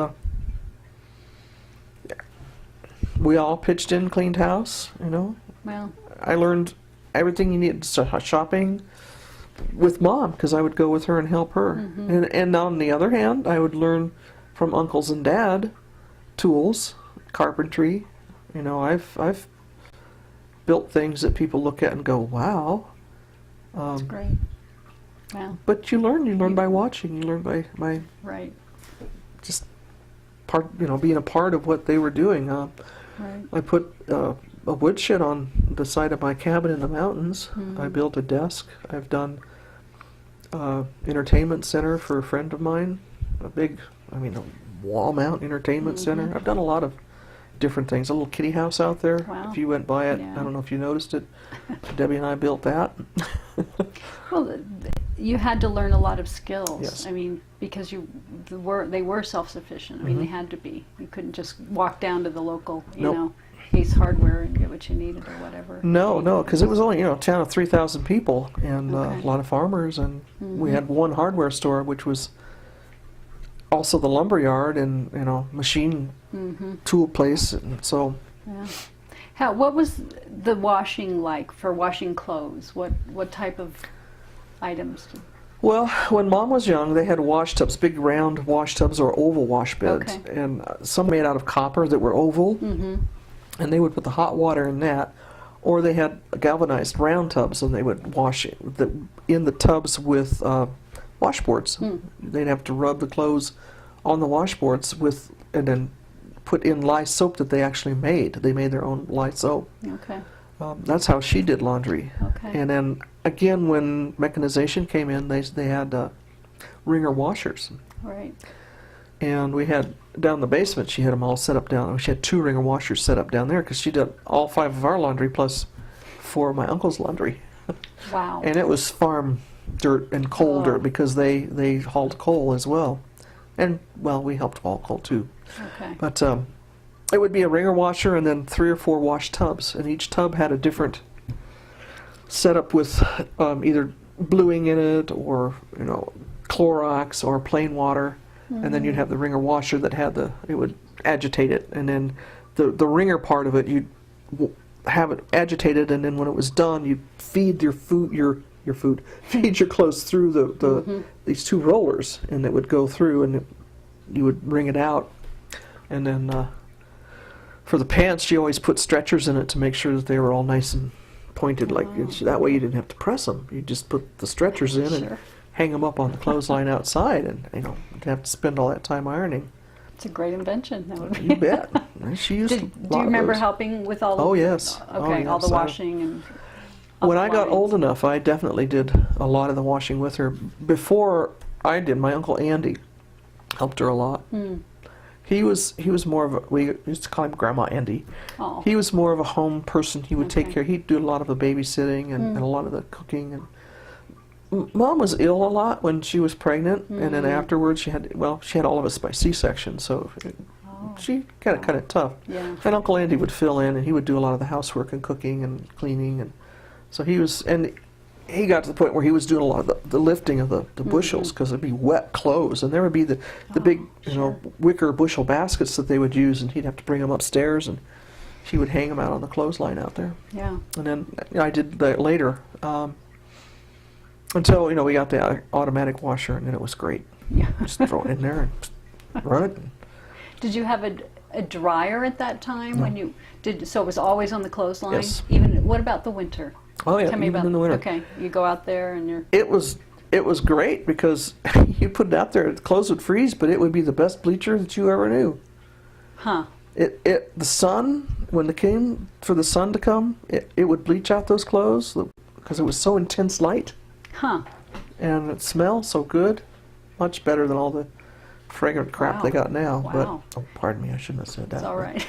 we all pitched in, cleaned house, you know. Well, I learned everything you needed, shopping with Mom, because I would go with her and help her. And on the other hand, I would learn from uncles and dad tools, carpentry. You know, I've built things that people look at and go, wow. that's great. Wow. But you learn by watching. You learn by Right. just being a part of what they were doing. Right. I put a woodshed on the side of my cabin in the mountains. I built a desk. I've done entertainment center for a friend of mine, a wall mount entertainment center. I've done a lot of different things. A little kitty house out there. Wow. If you went by it, Yeah. I don't know if you noticed it. Debbie and I built that. Well, you had to learn a lot of skills. Yes. I mean, because they were self-sufficient. I mean, they had to be. You couldn't just walk down to the local, Ace Hardware and get what you needed or whatever. No, because it was only a town of 3,000 people and a lot of farmers, and we had one hardware store, which was also the lumber yard and machine tool place, and so. Yeah. What was the washing like for washing clothes? What type of items? Well, when Mom was young, they had wash tubs, big round wash tubs or oval wash beds, and some made out of copper that were oval, and they would put the hot water in that, or they had galvanized round tubs, and they would wash in the tubs with washboards. They'd have to rub the clothes on the washboards and then put in lye soap that they actually made. They made their own lye soap. Okay. That's how she did laundry. Okay. And then again, when mechanization came in, they had wringer washers. Right. And we had, down in the basement, she had them all set up down. She had 2 wringer washers set up down there because she did all 5 of our laundry plus 4 of my uncle's laundry. Wow. And it was farm dirt and coal Oh. dirt because they hauled coal as well. And, well, we helped haul coal too. Okay. But it would be a wringer washer and then 3 or 4 wash tubs. And each tub had a different setup with either bluing in it or, you know, Clorox or plain water. And then you'd have the wringer washer that had it would agitate it. And then the wringer part of it, you'd have it agitated, and then when it was done, you'd feed your food, feed your clothes through these 2 rollers, and it would go through, and you would wring it out. And then for the pants, you always put stretchers in it to make sure that they were all nice and pointed. Like that way, you didn't have to press them. You just put the stretchers in and hang them up on the clothesline outside, and you know, didn't have to spend all that time ironing. It's a great invention. That would be. You bet. She used Do a you lot of remember those. helping with all? Oh, yes. Okay, Oh, yes. all the washing and. When I got lines. old enough, I definitely did a lot of the washing with her. Before I did, my Uncle Andy helped her a lot. He was more of a, we used to call him Grandma Andy. Oh. He was more of a home person. He would take Okay. care. He'd do a lot of the babysitting and a lot of the cooking. And Mom was ill a lot when she was pregnant, and then afterwards she had all of us by C-section, so she got it kind of tough. Yeah. And Uncle Andy would fill in, and he would do a lot of the housework and cooking and cleaning, and so he got to the point where he was doing a lot of the lifting of the bushels, because it'd be wet clothes, and there would be the big wicker bushel baskets that they would use, and he'd have to bring them upstairs, and she would hang them out on the clothesline out there. Yeah. And then I did that later, until we got the automatic washer, and then it was great. Yeah. Just throw it in there and run it. Did you have a dryer at that time when you did? So it was always on the clothesline. Yes. Even what about the winter? Oh yeah, Tell me even about in the winter. Okay, you go out there and you're. It was great because you put it out there, the clothes would freeze, but it would be the best bleacher that you ever knew. Huh. The sun, when it came for the sun to come, it would bleach out those clothes because it was so intense light. Huh. And it smelled so good, much better than all the fragrant crap Wow. they got now. Wow. But pardon me, I shouldn't have said that. It's all right.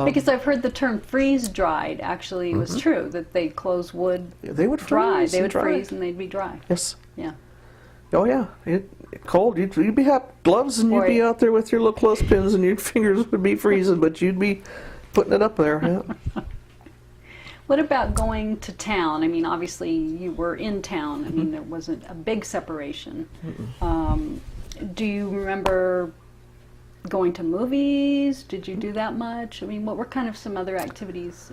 Because I've heard the term freeze dried actually was true, that clothes would They would dry. freeze. They and would dry. freeze and they'd be dry. Yes. Yeah. Oh yeah. It cold. You'd be have gloves and you'd be Boy. out there with your little clothespins and your fingers would be freezing, but you'd be putting it up there. Yeah. What about going to town? I mean, obviously you were in town. I mean, there wasn't a big separation. Do you remember going to movies? Did you do that much? I mean, what were kind of some other activities?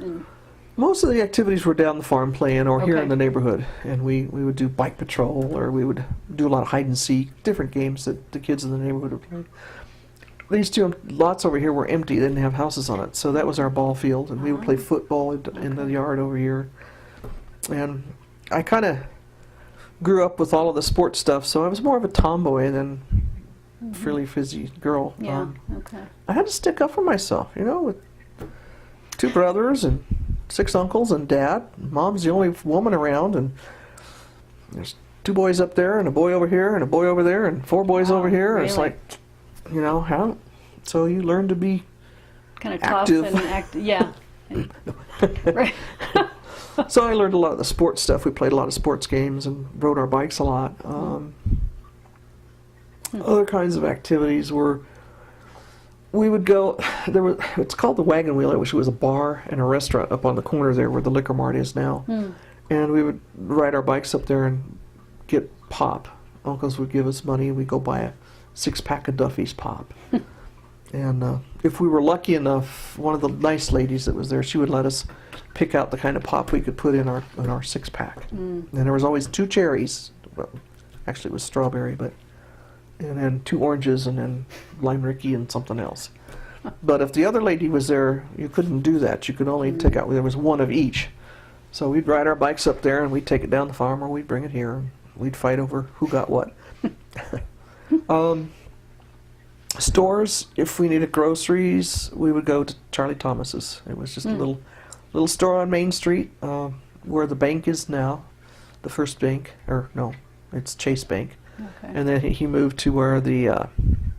Most of the activities were down the farm playing or here Okay. in the neighborhood, and we would do bike patrol, or we would do a lot of hide and seek, different games that the kids in the neighborhood would play. These 2 lots over here were empty; they didn't have houses on it, so that was our ball field, and we would play football in the yard over here. And I kind of grew up with all of the sports stuff, so I was more of a tomboy than frilly fizzy girl. Yeah. Okay. I had to stick up for myself, with 2 brothers and 6 uncles and dad. Mom's the only woman around, and there's 2 boys up there and a boy over here and a boy over there and 4 boys Wow, over here. And it's really? like, how? So you learn to be Kind of tough active. and yeah. Right. So I learned a lot of the sports stuff. We played a lot of sports games and rode our bikes a lot. Other kinds of activities were, we would go, it's called the Wagon Wheeler, which was a bar and a restaurant up on the corner there where the Liquor Mart is now. And we would ride our bikes up there and get pop. Uncles would give us money. We'd go buy a 6-pack of Duffy's pop. And if we were lucky enough, one of the nice ladies that was there, she would let us pick out the kind of pop we could put in our 6-pack. And there was always 2 cherries. Well, actually, it was strawberry, and then 2 oranges, and then lime Ricky and something else. But if the other lady was there, you couldn't do that. You could only take out, there was 1 of each. So we'd ride our bikes up there, and we'd take it down the farm, or we'd bring it here, and we'd fight over who got what. Stores, if we needed groceries, we would go to Charlie Thomas's. It was just a little store on Main Street, where the bank is now, the First Bank, or no, it's Chase Bank. Okay. And then he moved to where the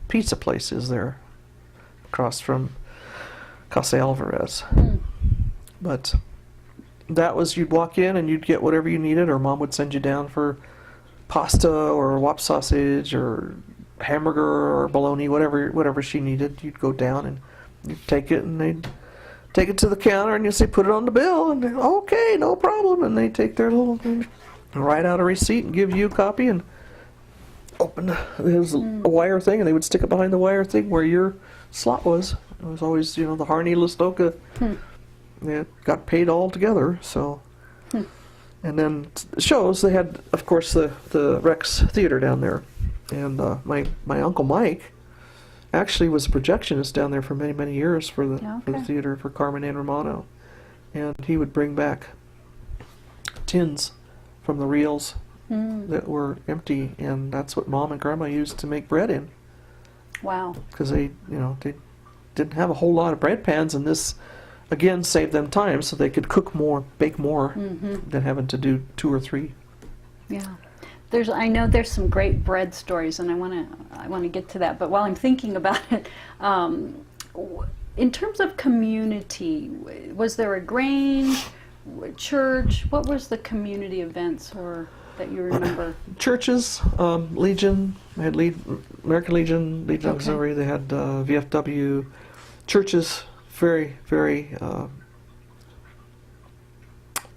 pizza place is there, across from Casa Alvarez. Hmm. But that was, you'd walk in and you'd get whatever you needed, or Mom would send you down for pasta or wop sausage or hamburger or bologna, whatever she needed. You'd go down and you'd take it, and they'd take it to the counter, and you'd say, put it on the bill, and they'd, okay, no problem. And they'd take their little thing, write out a receipt and give you a copy, and open there was a wire thing, and they would stick it behind the wire thing where your slot was. It was always, you know, the Harney-Lastoka. It got paid all together, so. And then shows, they had, of course, the Rex Theater down there. And my Uncle Mike actually was a projectionist down there for many, many years for the theater, for Carmen and Romano. And he would bring back tins from the reels that were empty, and that's what Mom and Grandma used to make bread in. Wow. Because they didn't have a whole lot of bread pans, and this, again, saved them time so they could cook more, bake more, than having to do 2 or 3. Yeah. I know there's some great bread stories, and I want to get to that. But while I'm thinking about it, in terms of community, was there a Grange, church? What was the community events that you remember? Churches, Legion, they had American Legion, Auxiliary. They had VFW. Churches, very, very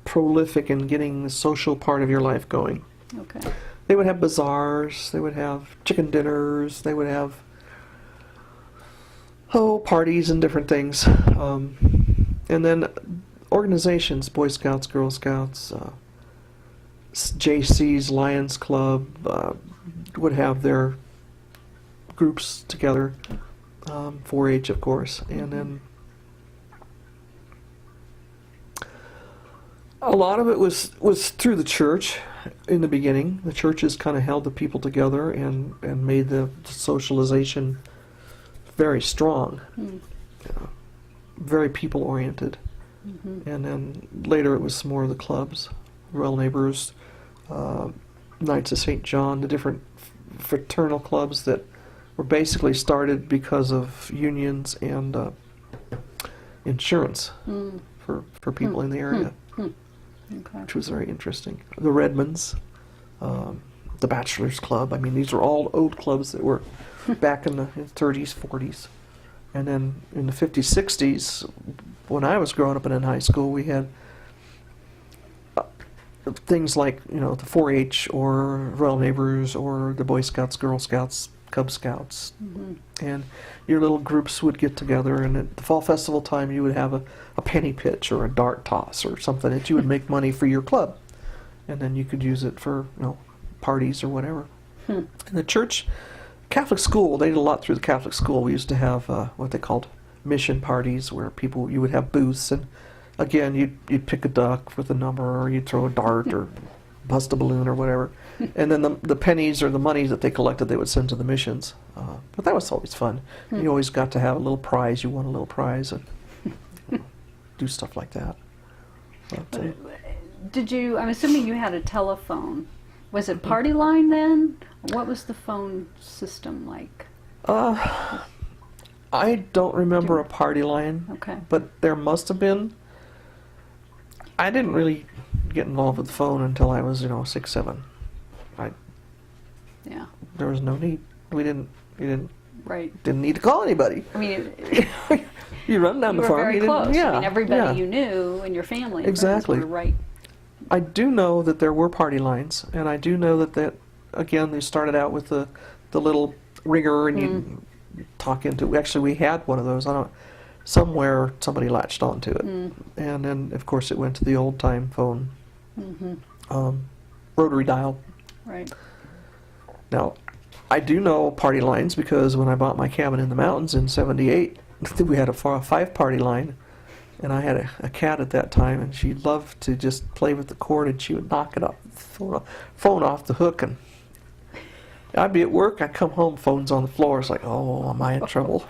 prolific in getting the social part of your life going. Okay. They would have bazaars, they would have chicken dinners, they would have parties and different things. And then organizations, Boy Scouts, Girl Scouts, JC's, Lions Club, would have their groups together, 4-H, of course, and then a lot of it was through the church in the beginning. The churches kind of held the people together and made the socialization very strong, very people-oriented. And then later it was more of the clubs, Royal Neighbors, Knights of St. John, the different fraternal clubs that were basically started because of unions and insurance for people in the area. Okay. Which was very interesting. The Redmonds, the Bachelors Club. I mean, these are all old clubs that were back in the 30s, 40s. And then in the 50s, 60s, when I was growing up and in high school, we had things like, you know, the 4-H or Royal Neighbors or the Boy Scouts, Girl Scouts, Cub Scouts. And your little groups would get together, and at the fall festival time you would have a penny pitch or a dart toss or something that you would make money for your club, and then you could use it for, you know, parties or whatever. And the church, Catholic school, they did a lot through the Catholic school. We used to have what they called mission parties, where you would have booths, and again you'd pick a duck with a number, or you'd throw a dart or bust a balloon or whatever, and then the pennies or the money that they collected they would send to the missions. But that was always fun. You always got to have a little prize. You won a little prize and do stuff like that. But, I'm assuming you had a telephone. Was it party line then? What was the phone system like? I don't remember a party line. Okay. But there must have been. I didn't really get involved with the phone until I was, 6, 7. Yeah. There was no need. We didn't Right. didn't need to call anybody. I mean, You run down you the were farm. very you didn't- close. Yeah, I mean, everybody yeah. you knew in your family and Exactly. friends were right. I do know that there were party lines, and I do know that again, they started out with the little ringer, and you talk into. Actually, we had one of those. Somewhere somebody latched onto it, and then of course it went to the old time phone, rotary dial. Right. Now, I do know party lines because when I bought my cabin in the mountains in '78, we had a 5-party line. And I had a cat at that time, and she loved to just play with the cord, and she would knock it off, phone off the hook, and I'd be at work, I'd come home, phone's on the floor. It's like, oh, am I in trouble?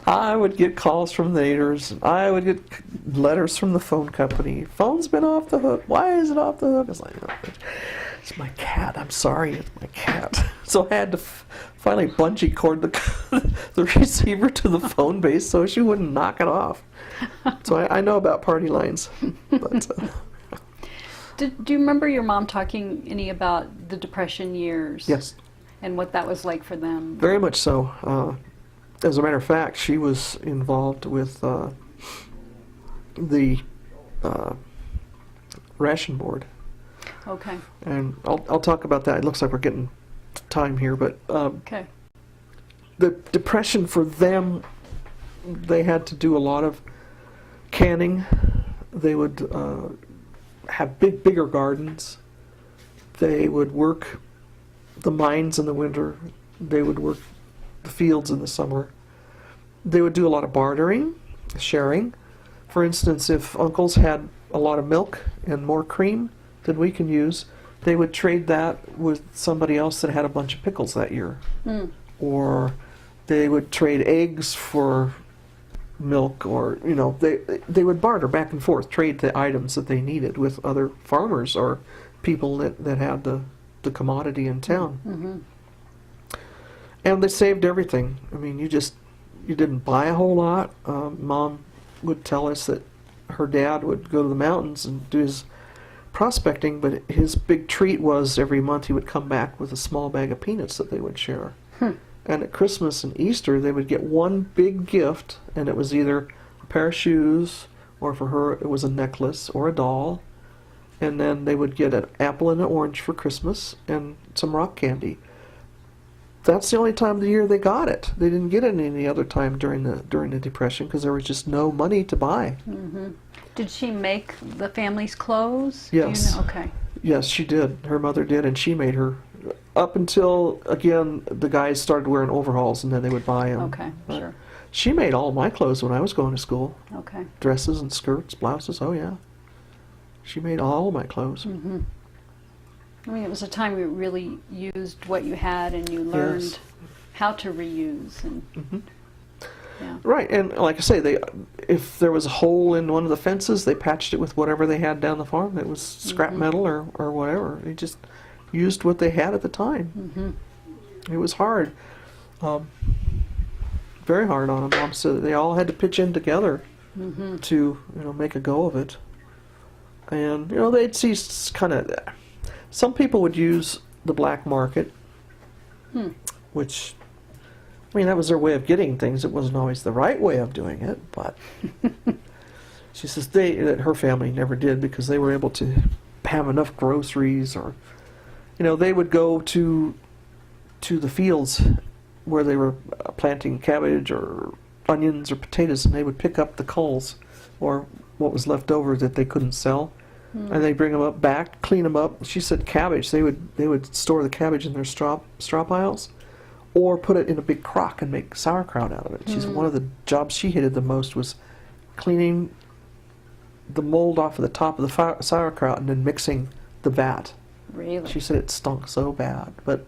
I would get calls from the neighbors, and I would get letters from the phone company. Phone's been off the hook. Why is it off the hook? It's like, It's my cat. I'm sorry, it's my cat. So I had to finally bungee cord the receiver to the phone base so she wouldn't knock it off. So I know about party lines. But, Do you remember your mom talking any about the Depression years? yes, And what that was like for them? very much so. As a matter of fact, she was involved with the ration board. Okay. And I'll talk about that. It looks like we're getting time here, but Okay. the Depression for them, they had to do a lot of canning. They would have bigger gardens. They would work the mines in the winter. They would work the fields in the summer. They would do a lot of bartering, sharing. For instance, if uncles had a lot of milk and more cream than we can use, they would trade that with somebody else that had a bunch of pickles that year. Mm. Or they would trade eggs for milk, or they would barter back and forth, trade the items that they needed with other farmers or people that had the commodity in town. Mm-hmm. And they saved everything. I mean, you didn't buy a whole lot. Mom would tell us that her dad would go to the mountains and do his prospecting, but his big treat was every month he would come back with a small bag of peanuts that they would share. And at Christmas and Easter, they would get one big gift, and it was either a pair of shoes, or for her, it was a necklace or a doll. And then they would get an apple and an orange for Christmas and some rock candy. That's the only time of the year they got it. They didn't get it any other time during the Depression because there was just no money to buy. Mm-hmm. Did she make the family's clothes? Yes. Do you know? Okay. Yes, she did. Her mother did, and she made her. Up until, again, the guys started wearing overalls, and then they would buy them. Okay, sure. She made all my clothes when I was going to school. Okay. Dresses and skirts, blouses, oh yeah. She made all my clothes. Mm-hmm. I mean, it was a time you really used what you had, and you learned Yes. how to reuse. And Mm-hmm. yeah. Right, and like I say, if there was a hole in one of the fences, they patched it with whatever they had down the farm. It was scrap metal or whatever. They just used what they had at the time. Mm-hmm. It was hard. Very hard on them. Mom said they all had to pitch in together Mm-hmm. to make a go of it. And they'd see kind of, some people would use the black market, which, I mean, that was their way of getting things. It wasn't always the right way of doing it, but she says that her family never did because they were able to have enough groceries, or they would go to the fields where they were planting cabbage or onions or potatoes, and they would pick up the culls or what was left over that they couldn't sell, and they bring them up back, clean them up. She said cabbage, they would store the cabbage in their straw piles, or put it in a big crock and make sauerkraut out of it. She said one of the jobs she hated the most was cleaning the mold off of the top of the sauerkraut and then mixing the vat. Really? She said it stunk so bad, but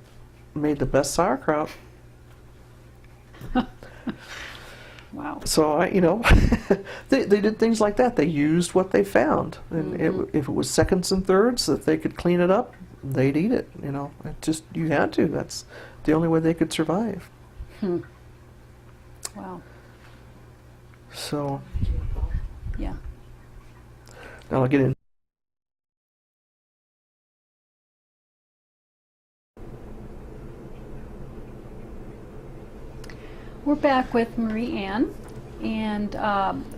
made the best sauerkraut. Wow. So they did things like that. They used what they found, and if it was seconds and thirds that they could clean it up, they'd eat it. It just, you had to. That's the only way they could survive. Wow. So Yeah. now I'll get in. We're back with Mariann, and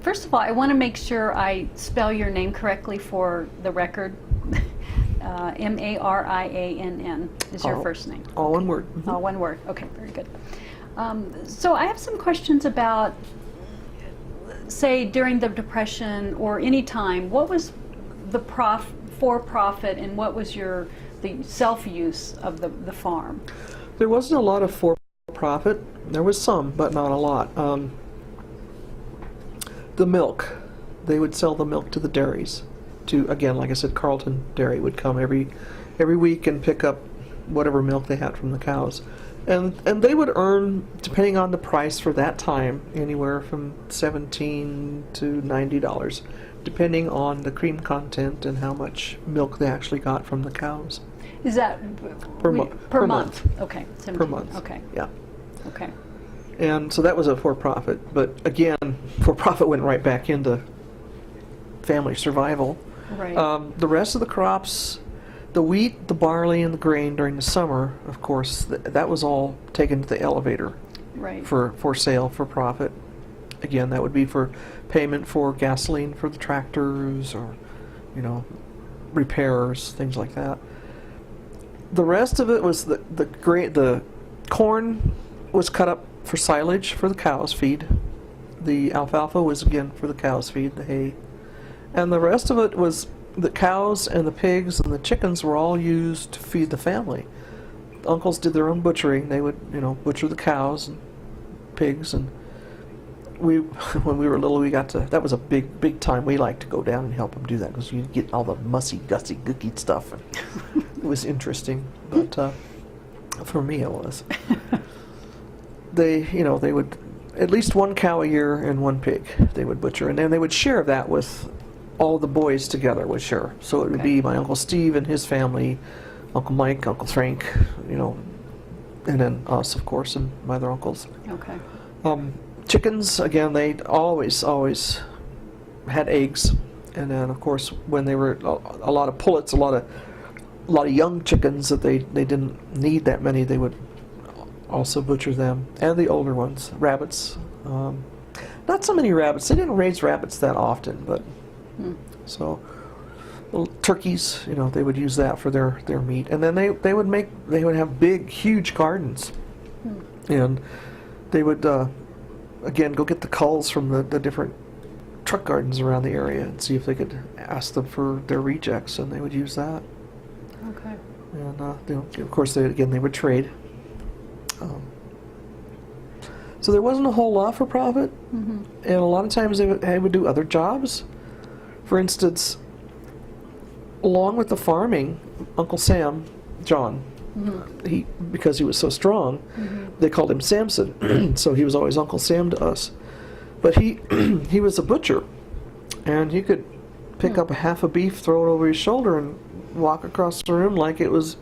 first of all, I want to make sure I spell your name correctly for the record. Mariann is your first name. All one word. All one word. Okay, very good. So I have some questions about, say, during the Depression or any time. What was the for-profit, and what was the self-use of the farm? There wasn't a lot of for-profit. There was some, but not a lot. The milk, they would sell the milk to the dairies. Again, like I said, Carlton Dairy would come every week and pick up whatever milk they had from the cows. And they would earn, depending on the price for that time, anywhere from $17 to $90, depending on the cream content and how much milk they actually got from the cows. Is that Per per month. month? Okay, 17. Per month. Okay, Yeah. okay. And so that was a for-profit. But again, for-profit went right back into family survival. Right. The rest of the crops, the wheat, the barley, and the grain during the summer, of course, that was all taken to the elevator Right. for sale, for profit. Again, that would be for payment for gasoline for the tractors, or, you know, repairs, things like that. The rest of it was the corn was cut up for silage for the cows' feed. The alfalfa was again for the cows' feed, the hay. And the rest of it was the cows and the pigs and the chickens were all used to feed the family. The uncles did their own butchering. They would, you know, butcher the cows and pigs, and when we were little, we got to, that was a big time. We liked to go down and help them do that because you'd get all the mussy, gussy, gooky stuff. And it was interesting, but for me it was. They would, at least one cow a year and one pig they would butcher, and then they would share that with all the boys together would share. So it would be my Uncle Steve and his family, Uncle Mike, Uncle Frank, you know, and then us, of course, and my other uncles. Okay. Chickens, again, they always had eggs, and then of course when they were a lot of pullets, a lot of young chickens that they didn't need that many, they would also butcher them, and the older ones, rabbits. Not so many rabbits. They didn't raise rabbits that often, but so little turkeys, you know, they would use that for their meat, and then they would have big, huge gardens, and they would again go get the culls from the different truck gardens around the area and see if they could ask them for their rejects, and they would use that. Okay. And of course, they would trade. So there wasn't a whole lot for profit, and a lot of times they would do other jobs. For instance, along with the farming, Uncle Sam, John, because he was so strong, they called him Samson. So he was always Uncle Sam to us. But he was a butcher, and he could pick up a half a beef, throw it over his shoulder, and walk across the room like it was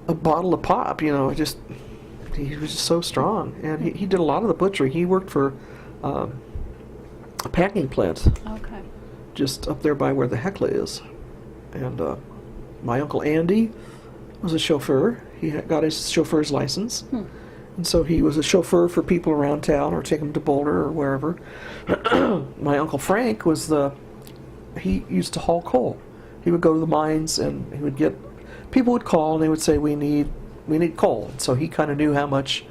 a bottle of pop. You know, he was just so strong, and he did a lot of the butchering. He worked for a packing plant, just up there by where the Hecla is. And my Uncle Andy was a chauffeur. He got his chauffeur's license, and so he was a chauffeur for people around town, or take them to Boulder or wherever. My Uncle Frank he used to haul coal. He would go to the mines, and people would call, and they would say, we need coal. And so he kind of knew how much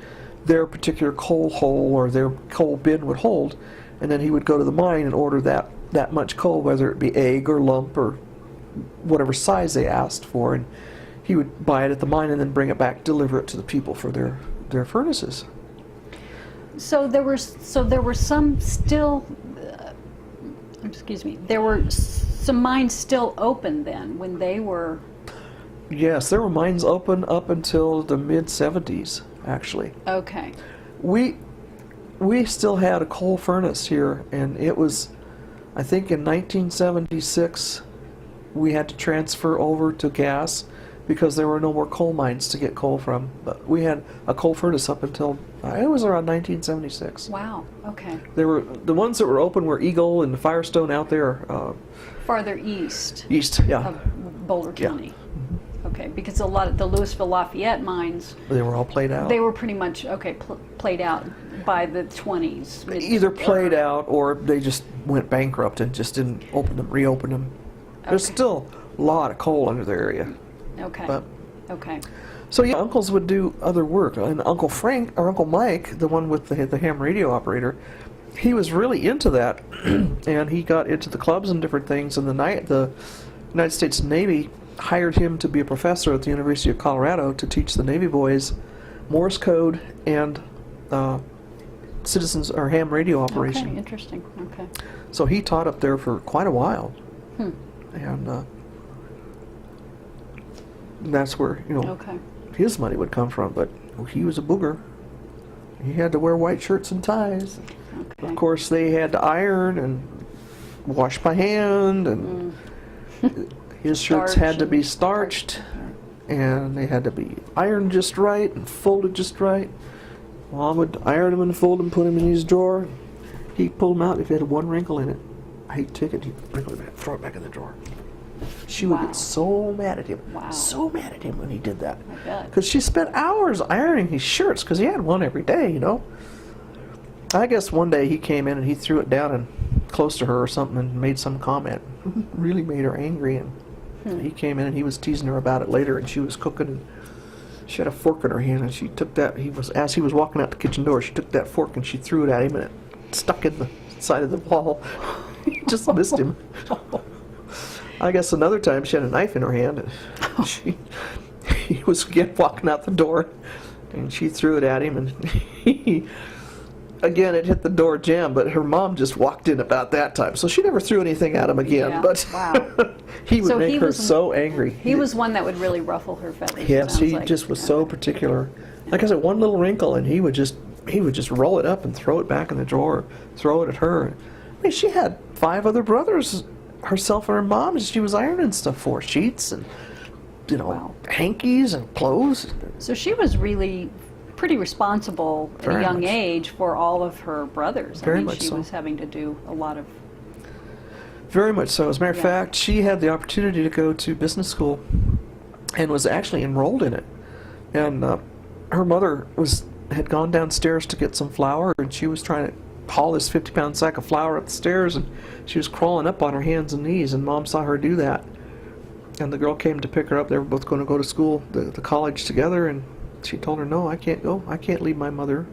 their particular coal hole or their coal bin would hold, and then he would go to the mine and order that much coal, whether it be egg or lump or whatever size they asked for, and he would buy it at the mine and then bring it back, deliver it to the people for their furnaces. So there were some still, there were some mines still open then when they were. Yes, there were mines open up until the mid-70s, actually. Okay. We still had a coal furnace here, and it was, I think in 1976, we had to transfer over to gas because there were no more coal mines to get coal from. But we had a coal furnace up until, it was around 1976. Wow, okay. The ones that were open were Eagle and Firestone out there. Farther east. East, yeah. Of Boulder County. Yeah. Okay, because a lot of the Louisville Lafayette mines, They were all played out. they were pretty much, played out by the 20s. Either played out or they just went bankrupt and just didn't reopen them. There's still a lot of coal under the area. Okay. But, Okay. so yeah, uncles would do other work. And Uncle Frank, or Uncle Mike, the one with the ham radio operator, he was really into that. And he got into the clubs and different things. And the United States Navy hired him to be a professor at the University of Colorado to teach the Navy boys Morse code and citizens or ham radio operation. Okay, interesting. Okay. So he taught up there for quite a while. And that's where, his money would come from. But he was a booger. He had to wear white shirts and ties. Okay. Of course, they had to iron and wash by hand, and his shirts had to be starched. and they had to be ironed just right and folded just right. Mom would iron them and fold them, put them in his drawer. He'd pull them out. If it had one wrinkle in it, he'd take it, he'd wrinkle it back, throw it back in the drawer. She would get so mad at him, so mad at him when he did that. I bet. Because she spent hours ironing his shirts, because he had one every day, you know. I guess one day he came in and he threw it down and close to her or something and made some comment. Really made her angry, and he came in and he was teasing her about it later, and she was cooking, and she had a fork in her hand, and she took that, as he was walking out the kitchen door, she took that fork and she threw it at him, and it stuck in the side of the wall. He just missed him. I guess another time she had a knife in her hand, and he was again walking out the door, and she threw it at him, and again it hit the door jamb, but her mom just walked in about that time, so she never threw anything at him again. Yeah. But Wow. he would make her so angry. He was one that would really ruffle her feathers. Yes, he like. just was so particular. Like I said, one little wrinkle, and he would just roll it up and throw it back in the drawer, throw it at her. I mean, she had 5 other brothers, herself and her mom, and she was ironing stuff for, sheets and, you know, hankies and clothes. So she was really pretty responsible at a young age for all of her brothers. Very I mean, much she so. was having to do a lot of. Very much so. As a matter of fact, she had the opportunity to go to business school and was actually enrolled in it. And her mother had gone downstairs to get some flour, and she was trying to haul this 50-pound sack of flour up the stairs, and she was crawling up on her hands and knees, and Mom saw her do that. And the girl came to pick her up. They were both going to go to school, the college together, and she told her, "No, I can't go. I can't leave my mother.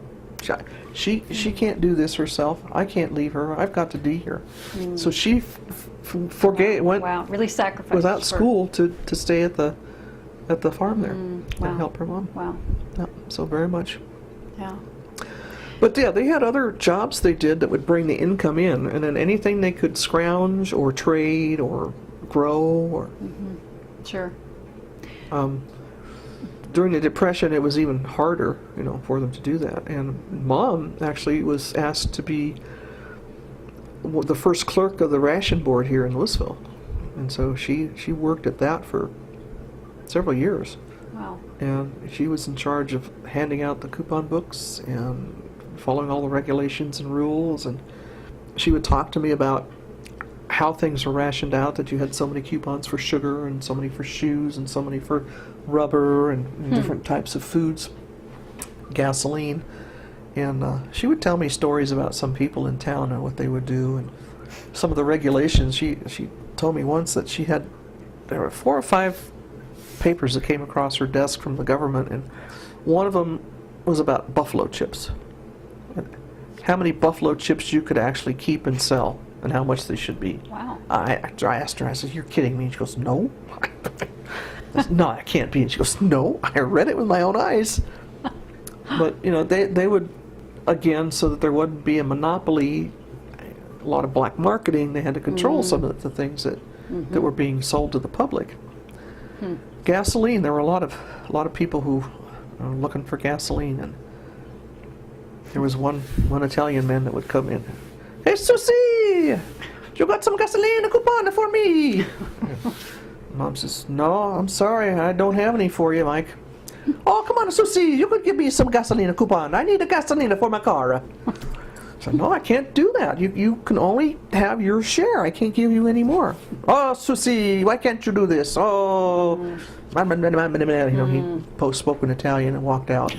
She can't do this herself. I can't leave her. I've got to be here." So she forgave, went really sacrificed without school to stay at the farm there Wow. and help her mom. Wow. Yeah, so very much. Yeah. But yeah, they had other jobs they did that would bring the income in, and then anything they could scrounge or trade or grow or. Sure. During the Depression, it was even harder, you know, for them to do that. And Mom actually was asked to be the first clerk of the ration board here in Louisville, and so she worked at that for several years. Wow. And she was in charge of handing out the coupon books and following all the regulations and rules. And she would talk to me about how things were rationed out, that you had so many coupons for sugar and so many for shoes and so many for rubber and different types of foods, gasoline. And she would tell me stories about some people in town and what they would do and some of the regulations. She told me once that there were 4 or 5 papers that came across her desk from the government, and one of them was about buffalo chips. And how many buffalo chips you could actually keep and sell, and how much they should be. Wow. I asked her, I said, "You're kidding me?" And she goes, "No." I said, "No, it can't be." And she goes, "No, I read it with my own eyes." But, you know, they would, again, so that there wouldn't be a monopoly, a lot of black marketing, they had to control some of the things that were being sold to the public. Gasoline, there were a lot of people who were looking for gasoline, and there was one Italian man that would come in. "Hey, Susie, you got some gasoline coupon for me?" Mom says, "No, I'm sorry, I don't have any for you, Mike." "Oh, come on, Susie, you could give me some gasoline coupon. I need a gasoline for my car." So, "No, I can't do that. You can only have your share. I can't give you any more." "Oh, Susie, why can't you do this?" "Oh," you know, he spoke in Italian and walked out.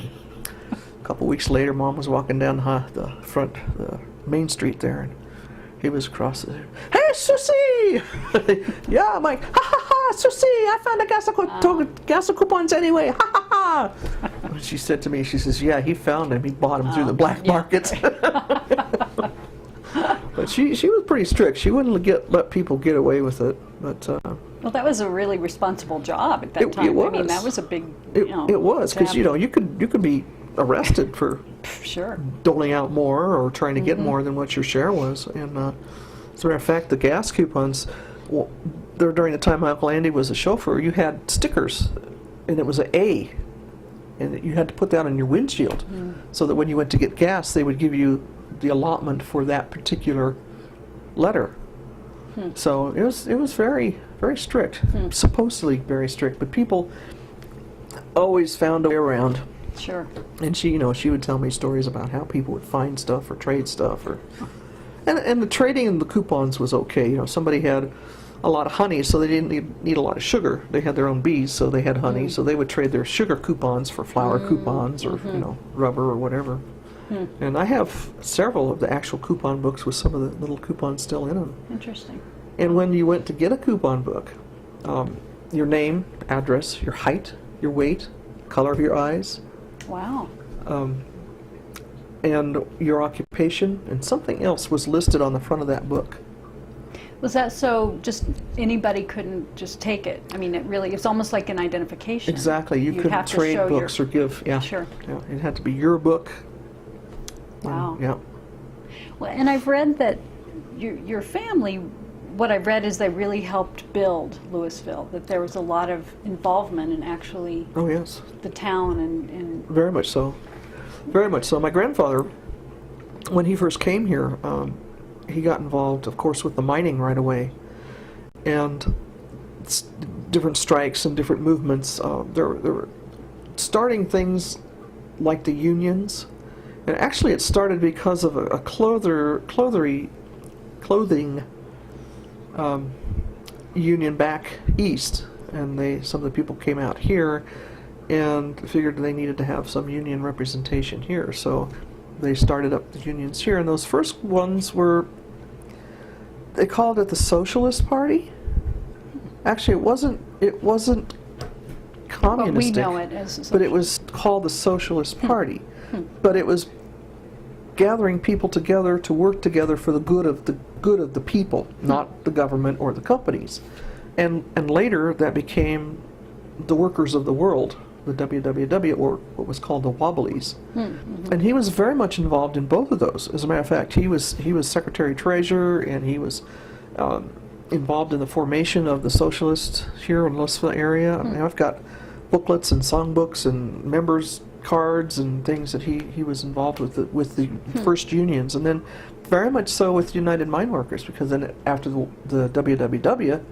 A couple weeks later, Mom was walking down the main street there, and he was across there. "Hey, Susie!" "Yeah, Mike." "Ha ha ha, Susie! I found a gas coupons anyway. Ha ha ha!" She said to me, she says, "Yeah, he found him. He bought him through the black market." But she was pretty strict. She wouldn't let people get away with it. But Well, that was a really responsible job at that time. It was. I mean, that was a big. It was, because you could be arrested for Sure. doling out more or trying to get more than what your share was. And as a matter of fact, the gas coupons, during the time Uncle Andy was a chauffeur, you had stickers, and it was an A, and you had to put that on your windshield, so that when you went to get gas, they would give you the allotment for that particular letter. So it was very, very strict, supposedly very strict, but people always found a way around. Sure. And she, she would tell me stories about how people would find stuff or trade stuff, and the trading in the coupons was okay. Somebody had a lot of honey, so they didn't need a lot of sugar. They had their own bees, so they had honey, so they would trade their sugar coupons for flour coupons or rubber or whatever. And I have several of the actual coupon books with some of the little coupons still in them. Interesting. And when you went to get a coupon book, your name, address, your height, your weight, color of your eyes, Wow. and your occupation, and something else was listed on the front of that book. Was that so just anybody couldn't just take it? I mean, it's almost like an identification. Exactly. You couldn't have to trade show books or give. Yeah. Sure. Yeah. It had to be your book. Wow. Yeah. Well, and I've read that your family, what I've read is they really helped build Louisville, that there was a lot of involvement in actually Oh, yes. the town and Very much so. Very much so. My grandfather, when he first came here, he got involved, of course, with the mining right away. And different strikes and different movements. There were starting things like the unions. And actually it started because of a clothing union back east. And some of the people came out here and figured they needed to have some union representation here. So they started up the unions here. And those first ones they called it the Socialist Party. Actually, it wasn't communistic. But we know it as but it was called the Socialist Party. But it was gathering people together to work together for the good of the people, not the government or the companies. And later that became the Workers of the World, the WWW, or what was called the Wobblies. And he was very much involved in both of those. As a matter of fact, he was Secretary Treasurer, and he was involved in the formation of the socialists here in the Louisville area. I mean, I've got booklets and songbooks and members cards and things that he was involved with the first unions, and then very much so with United Mine Workers, because then after the WWW,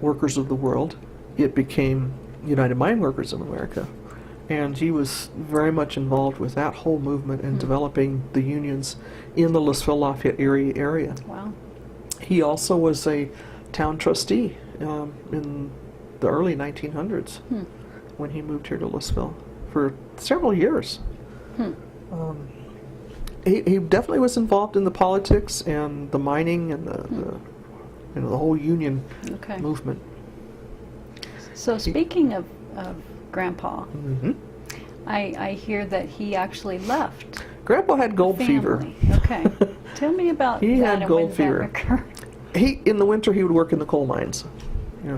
Workers of the World, it became United Mine Workers of America. And he was very much involved with that whole movement and developing the unions in the Louisville Lafayette area. Wow. He also was a town trustee in the early 1900s when he moved here to Louisville for several years. He definitely was involved in the politics and the mining and the whole union movement. So speaking of Grandpa, Mhm. I hear that he actually left. Grandpa had gold family. fever. Okay. Tell me about He that had and gold when fever. that occurred. In the winter, he would work in the coal mines.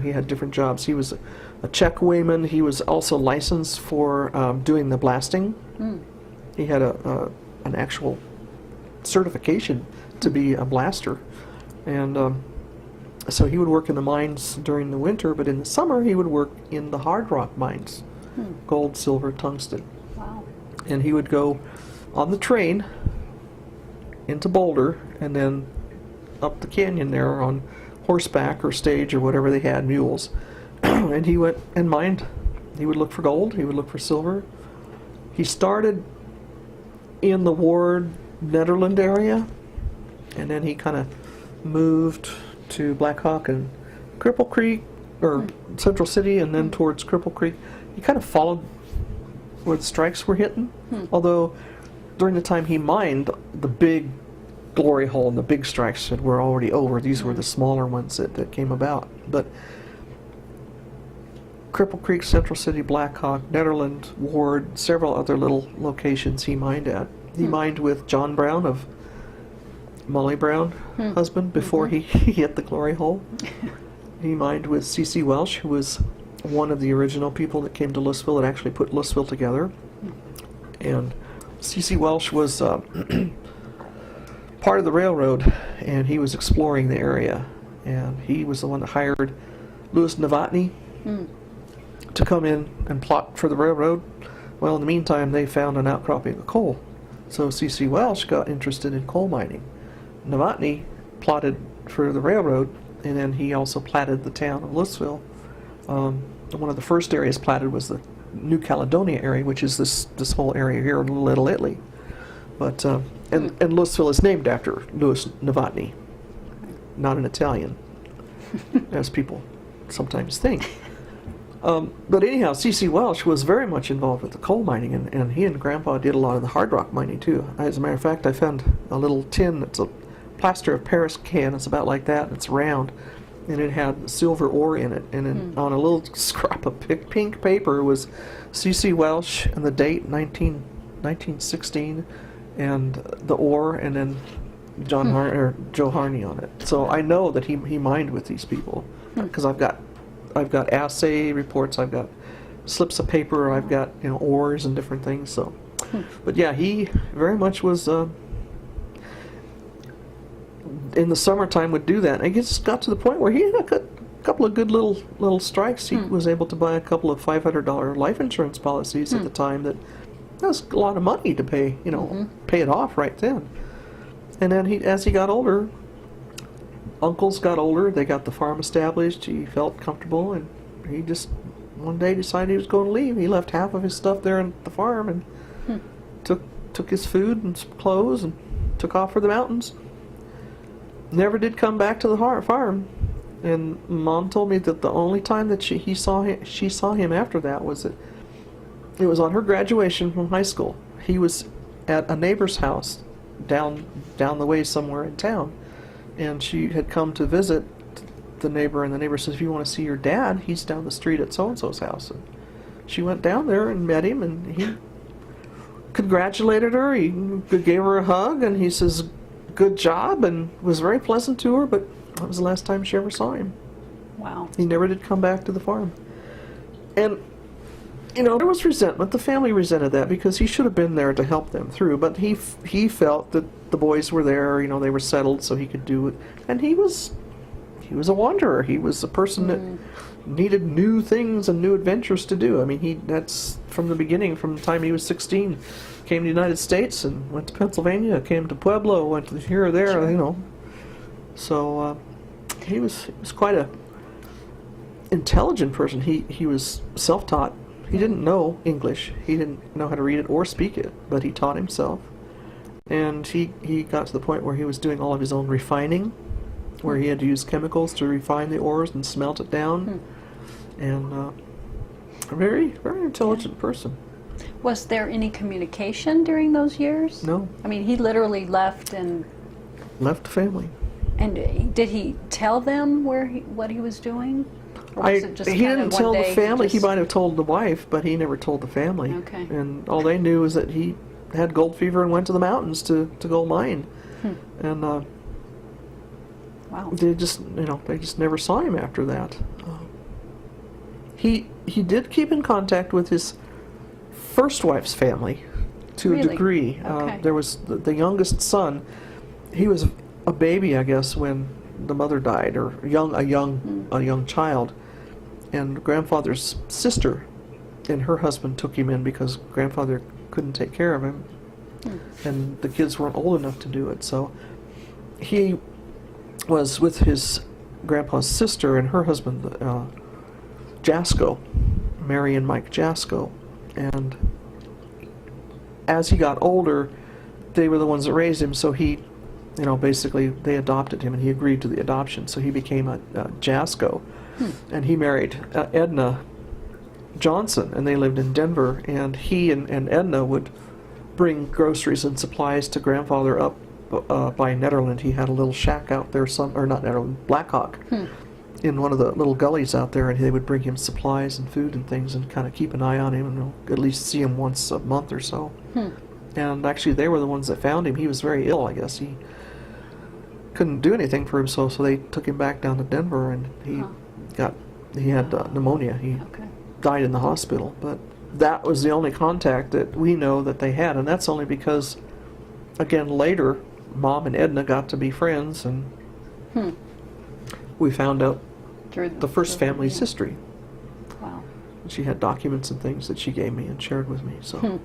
He had different jobs. He was a check weighman. He was also licensed for doing the blasting. He had an actual certification to be a blaster. And so he would work in the mines during the winter, but in the summer he would work in the hard rock mines, gold, silver, tungsten. Wow. And he would go on the train into Boulder and then up the canyon there on horseback or stage or whatever they had, mules. And he went and mined. He would look for gold, he would look for silver. He started in the Ward, Netherland area, and then he kind of moved to Black Hawk and Cripple Creek, or Central City, and then towards Cripple Creek. He kind of followed where the strikes were hitting, although during the time he mined, the big glory hole and the big strikes were already over. These were the smaller ones that came about. But Cripple Creek, Central City, Black Hawk, Netherland, Ward, several other little locations he mined at. He mined with John Brown of Molly Brown, husband, before he hit the glory hole. He mined with C.C. Welsh, who was one of the original people that came to Louisville and actually put Louisville together. And C.C. Welsh was part of the railroad, and he was exploring the area. And he was the one that hired Louis Novotny to come in and plot for the railroad. Well, in the meantime, they found an outcropping of coal. So C.C. Welsh got interested in coal mining. Novotny plotted for the railroad, and then he also platted the town of Louisville. One of the first areas platted was the New Caledonia area, which is this whole area here in Little Italy. But and Louisville is named after Louis Novotny, not an Italian, as people sometimes think. But anyhow, C.C. Welsh was very much involved with the coal mining, and he and Grandpa did a lot of the hard rock mining too. As a matter of fact, I found a little tin that's a plaster of Paris can. It's about like that, and it's round, and it had silver ore in it. And on a little scrap of pink paper was C.C. Welsh and the date 1916, and the ore, and then Joe Harney on it. So I know that he mined with these people, because I've got assay reports, I've got slips of paper, I've got ores and different things. So, but yeah, he very much was in the summertime would do that. And it just got to the point where he had a couple of good little strikes. He was able to buy a couple of $500 life insurance policies at the time. That was a lot of money to pay, pay it off right then. And then as he got older, uncles got older, they got the farm established, he felt comfortable, and he just one day decided he was going to leave. He left half of his stuff there at the farm and took his food and some clothes and took off for the mountains. Never did come back to the farm. And Mom told me that the only time that she saw him after that was that it was on her graduation from high school. He was at a neighbor's house down the way somewhere in town. And she had come to visit the neighbor, and the neighbor says, "If you want to see your dad, he's down the street at so-and-so's house." And she went down there and met him, and he congratulated her. He gave her a hug, and he says, "Good job," and was very pleasant to her, but that was the last time she ever saw him. Wow. He never did come back to the farm. And, there was resentment. The family resented that because he should have been there to help them through, but he felt that the boys were there, they were settled, so he could do it. And he was a wanderer. He was a person that needed new things and new adventures to do. I mean, that's from the beginning, from the time he was 16, came to the United States and went to Pennsylvania, came to Pueblo, went to here or there, Sure. So he was quite a intelligent person. He was self-taught. He didn't know English. He didn't know how to read it or speak it, but he taught himself. And he got to the point where he was doing all of his own refining, where he had to use chemicals to refine the ores and smelt it down. And a very, very intelligent person. Was there any communication during those years? No. I mean, he literally left and... Left the family. And did he tell them what he was doing? Or was it just he kind didn't of tell one the day family. He might have told the wife, but he never told the family. Okay. And all they knew is that he had gold fever and went to the mountains to go mine. And Wow. they just never saw him after that. He did keep in contact with his first wife's family to a Really? degree. Okay. There was the youngest son. He was a baby, I guess, when the mother died, or a young child. And grandfather's sister and her husband took him in because grandfather couldn't take care of him, and the kids weren't old enough to do it. So he was with his grandpa's sister and her husband, Jasko, Mary and Mike Jasko. And as he got older, they were the ones that raised him, so he, basically they adopted him, and he agreed to the adoption, so he became a Jasko. And he married Edna Johnson, and they lived in Denver, and he and Edna would bring groceries and supplies to grandfather up by Nederland. He had a little shack out there, not Nederland, Blackhawk, in one of the little gullies out there, and they would bring him supplies and food and things and kind of keep an eye on him and at least see him once a month or so. And actually they were the ones that found him. He was very ill, I guess. He couldn't do anything for himself, so they took him back down to Denver, and he had pneumonia. He died in the hospital, but that was the only contact that we know that they had, and that's only because, again, later, Mom and Edna got to be friends, and we found out the first family's history. Wow. She had documents and things that she gave me and shared with me. So,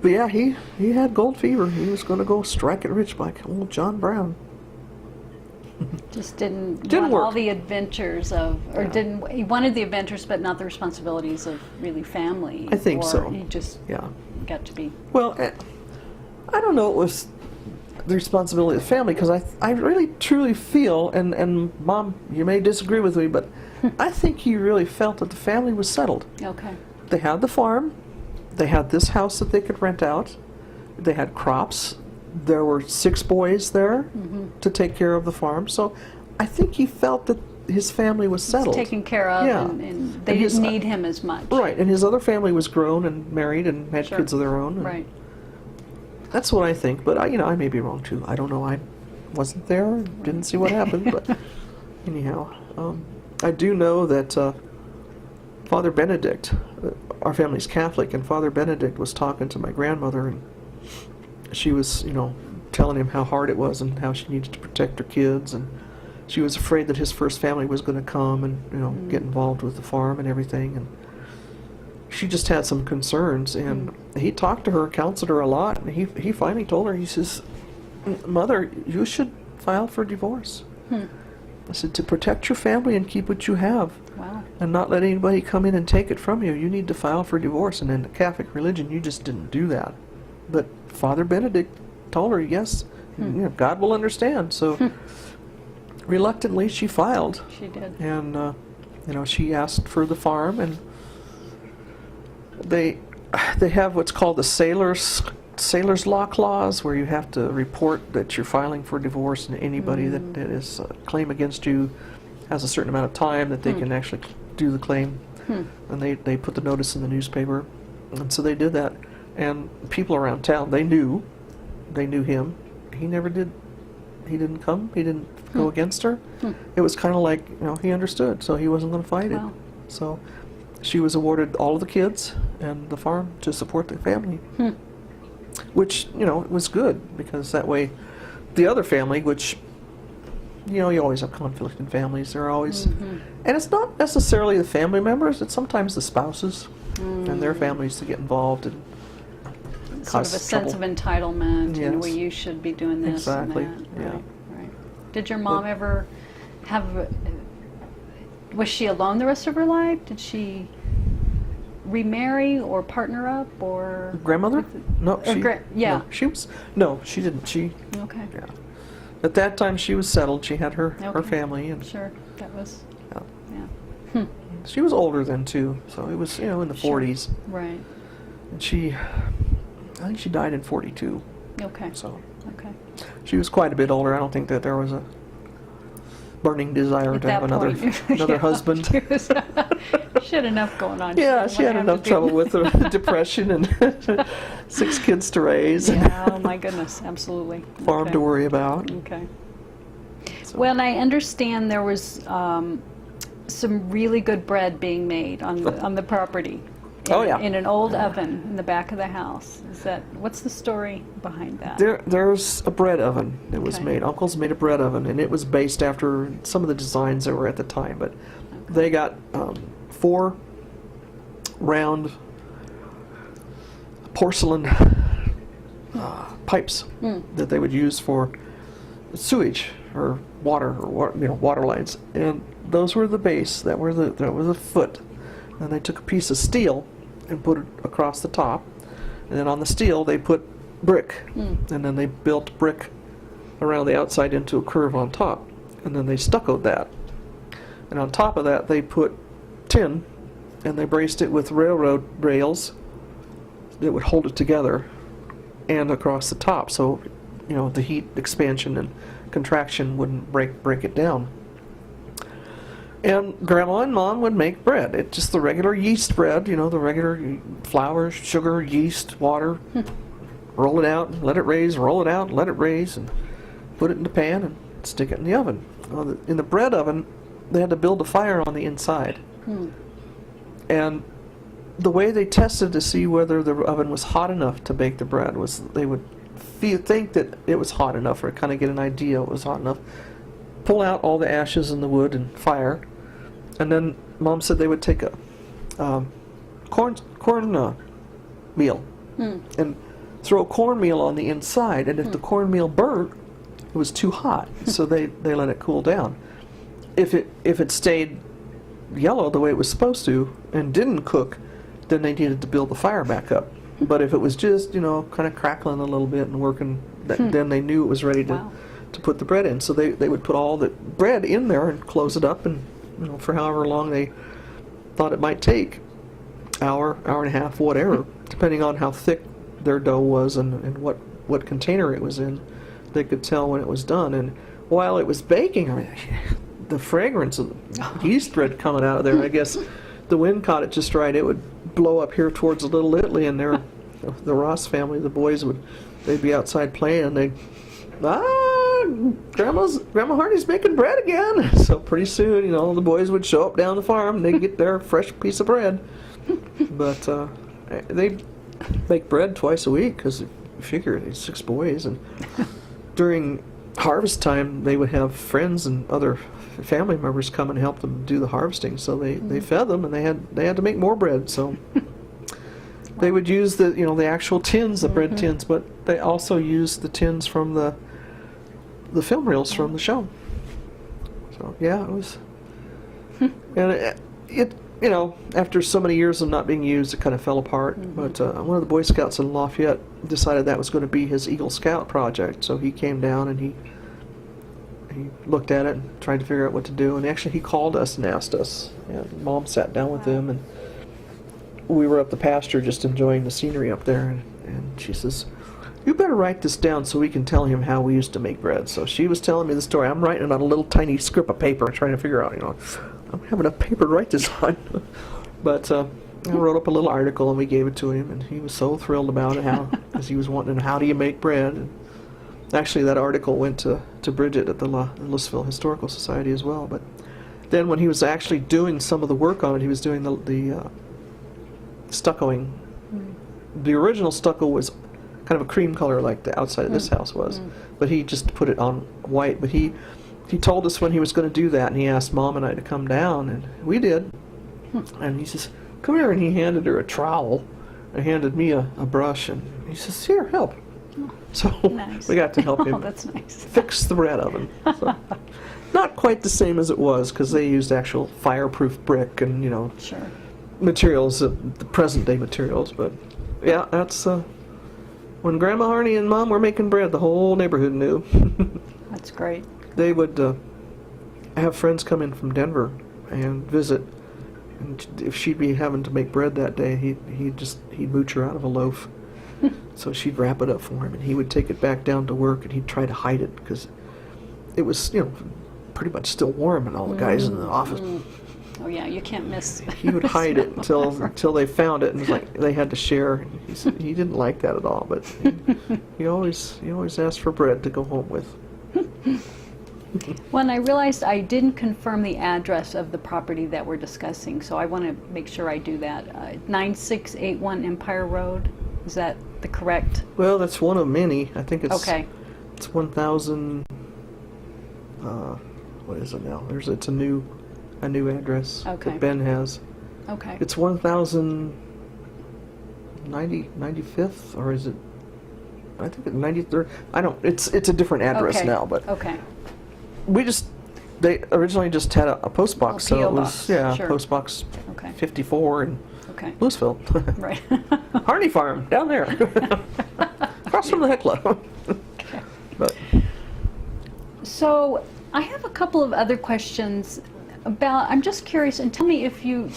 but yeah, he had gold fever. He was going to go strike it rich like old John Brown. Just didn't Didn't want work. all the adventures of, or Yeah. didn't, he wanted the adventures but not the responsibilities of really family. I think or so. He just Yeah. got to be, Well, I don't know. It was the responsibility of the family because I really truly feel, and Mom, you may disagree with me, but I think he really felt that the family was settled. okay. They had the farm, they had this house that they could rent out, they had crops. There were 6 boys there to take care of the farm. So I think he felt that his family was settled. Taken care of, Yeah. and they And his- didn't need him as much. Right, and his other family was grown and married and had Sure. kids of their own. and Right. That's what I think, but I may be wrong too. I don't know. I wasn't there, didn't see what happened, but anyhow, I do know that Father Benedict, our family's Catholic, and Father Benedict was talking to my grandmother, and she was, telling him how hard it was and how she needed to protect her kids, and she was afraid that his first family was going to come and get involved with the farm and everything, and she just had some concerns, and he talked to her, counseled her a lot, and he finally told her, he says, "Mother, you should file for divorce." I said, "To protect your family and keep what you have, Wow. and not let anybody come in and take it from you, you need to file for divorce." And in the Catholic religion, you just didn't do that. But Father Benedict told her, yes, God will understand. So reluctantly, she filed, She did. and she asked for the farm, and they have what's called the sailor's law clause, where you have to report that you're filing for divorce, and anybody that is a claim against you has a certain amount of time that they can actually do the claim. And they put the notice in the newspaper, and so they did that. And people around town, they knew him. He never did. He didn't come. He didn't go against her. It was kind of like, he understood, so he wasn't going to fight Wow. it. So she was awarded all of the kids and the farm to support the family, which, was good, because that way the other family, which, you always have conflict in families. There are always, and it's not necessarily the family members, it's sometimes the spouses and their families that get involved and Sort of a cause sense of trouble. entitlement, Yes. well, you should be doing this Exactly, and that. yeah. Right. Did your mom ever have, was she alone the rest of her life? Did she remarry or partner up, or? Grandmother? No, Or she. yeah. No, she was. No, she didn't. She. Okay, Yeah. At that time, she was settled. She had her Okay. family, and sure, that was, Yeah. yeah, she was older then too. So it was, in the Sure. 40s, right, and I think she died in 42. okay, So okay. she was quite a bit older. I don't think that there was a burning desire At to have that another point, another yeah, husband. She had enough going on. Yeah, didn't she had wanna have enough to trouble do- with the depression and 6 kids to raise, Yeah, oh my goodness, absolutely. and farm Okay. to worry about. Okay. So- Well, and I understand there was some really good bread being made on the property. Oh, yeah. In an old oven in the back of the house. What's the story behind that? There's a bread oven that was Okay. made. Uncle's made a bread oven, and it was based after some of the designs that were at the time. But they got 4 round porcelain pipes that they would use for sewage or water water lines, and those were the base. That was the foot, and they took a piece of steel and put it across the top, and then on the steel they put brick, and then they built brick around the outside into a curve on top, and then they stuccoed that, and on top of that they put tin, and they braced it with railroad rails that would hold it together and across the top, so the heat expansion and contraction wouldn't break it down. And Grandma and Mom would make bread. It's just the regular yeast bread, the regular flour, sugar, yeast, water. Roll it out, let it raise, roll it out, let it raise, and put it in the pan and stick it in the oven. In the bread oven, they had to build a fire on the inside. And the way they tested to see whether the oven was hot enough to bake the bread was they would think that it was hot enough, or kind of get an idea it was hot enough. Pull out all the ashes and the wood and fire, and then Mom said they would take a corn meal and throw cornmeal on the inside, and if the cornmeal burnt, it was too hot, so they let it cool down. If it stayed yellow the way it was supposed to and didn't cook, then they needed to build the fire back up. But if it was just, kind of crackling a little bit and working, then they knew it was ready to put the bread in. So they would put all the bread in there and close it up, and for however long they thought it might take, hour and a half, whatever, depending on how thick their dough was and what container it was in, they could tell when it was done. And while it was baking, the fragrance of the yeast bread coming out of there, I guess the wind caught it just right. It would blow up here towards Little Italy, and the Ross family, the boys they'd be outside playing, and they'd, Grandma Harney's making bread again. So pretty soon, the boys would show up down the farm, and they'd get their fresh piece of bread. But they'd make bread twice a week, because you figure it's 6 boys, and during harvest time, they would have friends and other family members come and help them do the harvesting. So they fed them, and they had to make more bread. So they would use the actual tins, the bread tins, but they also used the tins from the film reels from the show. So yeah, it was, and it after so many years of not being used, it kind of fell apart. But one of the Boy Scouts in Lafayette decided that was going to be his Eagle Scout project. So he came down and he looked at it and tried to figure out what to do. And actually, he called us and asked us. And Mom sat down with him, and we were up the pasture just enjoying the scenery up there. And she says, "You better write this down so we can tell him how we used to make bread." So she was telling me the story. I'm writing it on a little tiny script of paper, trying to figure out, I don't have enough paper to write this on. But I wrote up a little article, and we gave it to him, and he was so thrilled about it, because he was wanting, how do you make bread? And actually, that article went to Bridget at the Louisville Historical Society as well. But then when he was actually doing some of the work on it, he was doing the stuccoing. The original stucco was kind of a cream color like the outside of this house was, but he just put it on white. But he told us when he was going to do that, and he asked Mom and I to come down, and we did. And he says, "Come here," and he handed her a trowel and handed me a brush, and he says, "Here, help." So nice. We got to help him that's nice. fix the bread oven. So, not quite the same as it was, because they used actual fireproof brick and Sure. materials, the present day materials. But yeah, that's when Grandma Harney and Mom were making bread, the whole neighborhood knew. That's great. They would have friends come in from Denver and visit, and if she'd be having to make bread that day, he'd mooch her out of a loaf. So she'd wrap it up for him, and he would take it back down to work, and he'd try to hide it, because it was pretty much still warm, and all the guys in the office. Oh yeah, you can't miss. He would hide it until they found it, and it was like they had to share. He said he didn't like that at all, but he always asked for bread to go home with. When I realized I didn't confirm the address of the property that we're discussing, so I want to make sure I do that. 9681 Empire Road, is that the correct? Well, that's one of many. I think it's Okay. It's 1000. What is it now? It's a new address that Ben has. Okay. It's 1095th, or is it? I think it's 93rd. I don't. It's a different address now, but Okay. They originally just had a post box, so P.O. it was box. Sure. post box Okay. 54 in Okay. Louisville. Right. Harney Farm down there, across from the Hecla. But So I have a couple of other questions about, I'm just curious, and tell me if you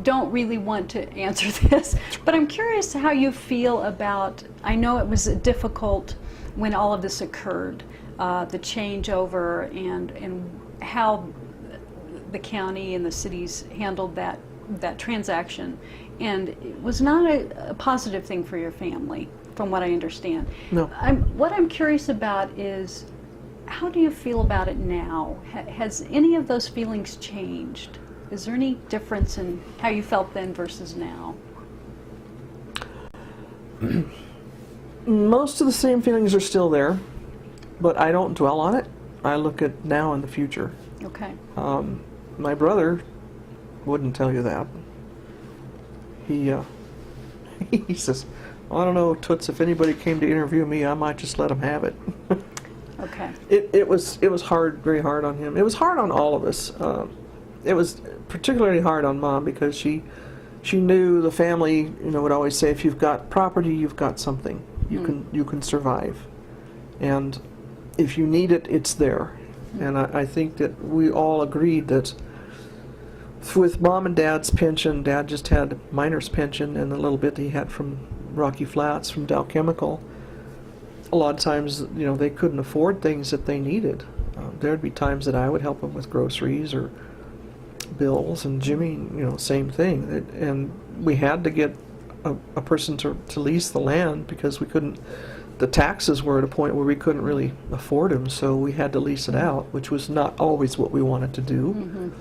don't really want to answer this, but I'm curious how you feel about, I know it was difficult when all of this occurred, the changeover, and how the county and the cities handled that transaction, and it was not a positive thing for your family, from what I understand. No. What I'm curious about is, how do you feel about it now? Has any of those feelings changed? Is there any difference in how you felt then versus now? Most of the same feelings are still there, but I don't dwell on it. I look at now and the future. Okay. My brother wouldn't tell you that. He he says, "Well, I don't know, Toots, if anybody came to interview me, I might just let them have it." Okay. It was hard, very hard on him. It was hard on all of us. It was particularly hard on Mom because she knew the family, would always say, if you've got property, you've got something. You can survive, and if you need it, it's there. And I think that we all agreed that with Mom and Dad's pension, Dad just had miner's pension and a little bit that he had from Rocky Flats, from Dow Chemical. A lot of times, they couldn't afford things that they needed. There'd be times that I would help them with groceries or bills, and Jimmy, same thing. And we had to get a person to lease the land because we couldn't. The taxes were at a point where we couldn't really afford them, so we had to lease it out, which was not always what we wanted to do.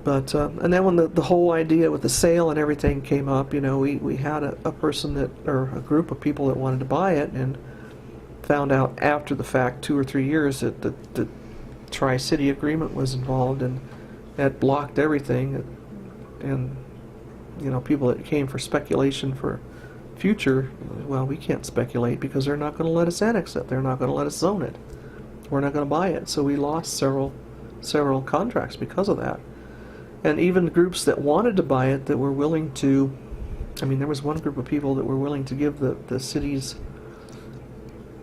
But and then when the whole idea with the sale and everything came up, we had a person or a group of people that wanted to buy it, and found out after the fact, 2 or 3 years, that the Tri-City agreement was involved, and that blocked everything. And people that came for speculation for future, well, we can't speculate because they're not going to let us annex it. They're not going to let us zone it. We're not going to buy it. So we lost several contracts because of that. And even the groups that wanted to buy it, that were willing to, there was one group of people that were willing to give the cities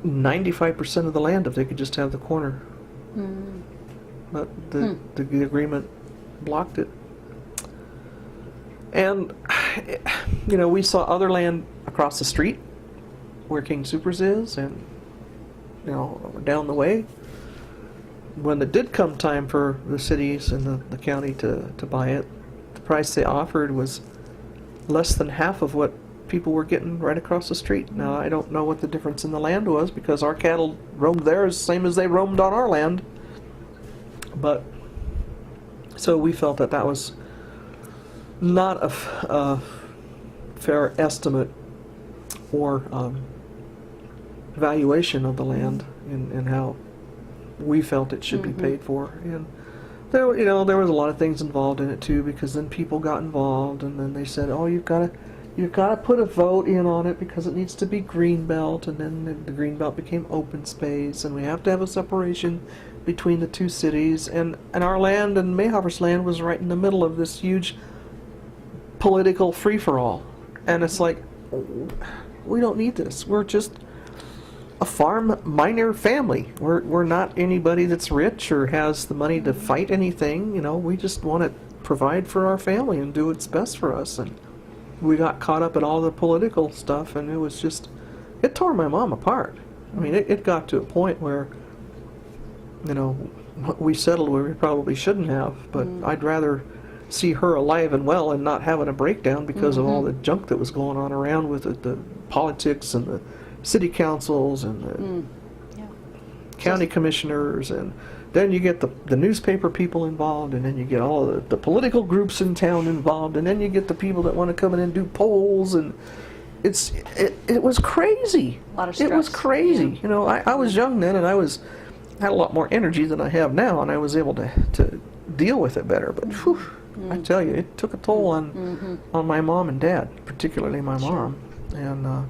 95% of the land if they could just have the corner. But the agreement blocked it. And, we saw other land across the street where King Soopers is, and, down the way. When it did come time for the cities and the county to buy it, the price they offered was less than half of what people were getting right across the street. Now, I don't know what the difference in the land was, because our cattle roamed there the same as they roamed on our land. But, so we felt that was not a fair estimate or valuation of the land and how we felt it should be paid for. And there was a lot of things involved in it too, because then people got involved, and then they said, oh, you've got to put a vote in on it because it needs to be green belt, and then the green belt became open space, and we have to have a separation between the two cities, and our land and Mayhofer's land was right in the middle of this huge political free-for-all. And it's like, we don't need this. We're just a farm miner family. We're not anybody that's rich or has the money to fight anything. We just want to provide for our family and do what's best for us. And we got caught up in all the political stuff, and it tore my mom apart. It got to a point where, we settled where we probably shouldn't have, but I'd rather see her alive and well and not having a breakdown because of all the junk that was going on around with it, the politics and the city councils and the county commissioners, and then you get the newspaper people involved, and then you get all of the political groups in town involved, and then you get the people that want to come in and do polls, and it was crazy. A lot of stress. It was crazy. Yeah. I was young then, and I had a lot more energy than I have now, and I was able to deal with it better. But whew, I tell you, it took a toll on my mom and dad, particularly my mom. And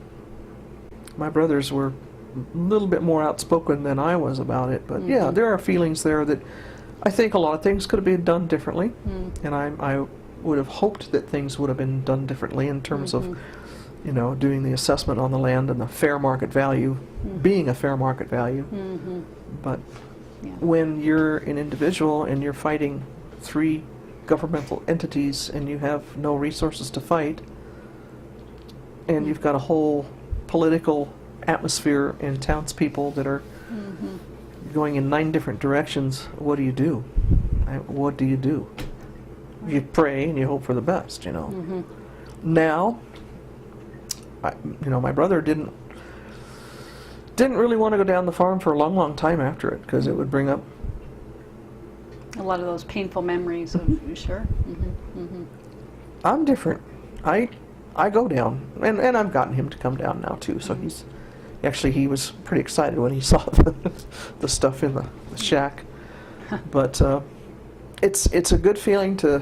my brothers were a little bit more outspoken than I was about it. But yeah, there are feelings there that I think a lot of things could have been done differently. And I would have hoped that things would have been done differently in terms of, doing the assessment on the land and the fair market value, being a fair market value. But when you're an individual and you're fighting 3 governmental entities and you have no resources to fight, and you've got a whole political atmosphere and townspeople that are going in 9 different directions, what do you do? What do you do? You pray and you hope for the best, Now, my brother didn't really want to go down the farm for a long, long time after it, because it would bring up a lot of those painful memories of, sure. I'm different. I go down, and I've gotten him to come down now too. So he was pretty excited when he saw the stuff in the shack. But it's a good feeling to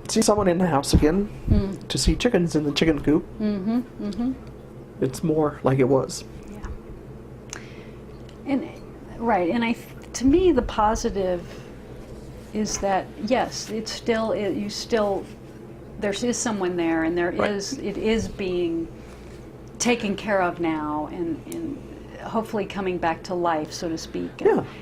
see someone in the house again, to see chickens in the chicken coop. It's more like it was. And right, and to me, the positive is that yes, it's still there is someone there, and it is being taken care of now, and hopefully coming back to life, so to speak,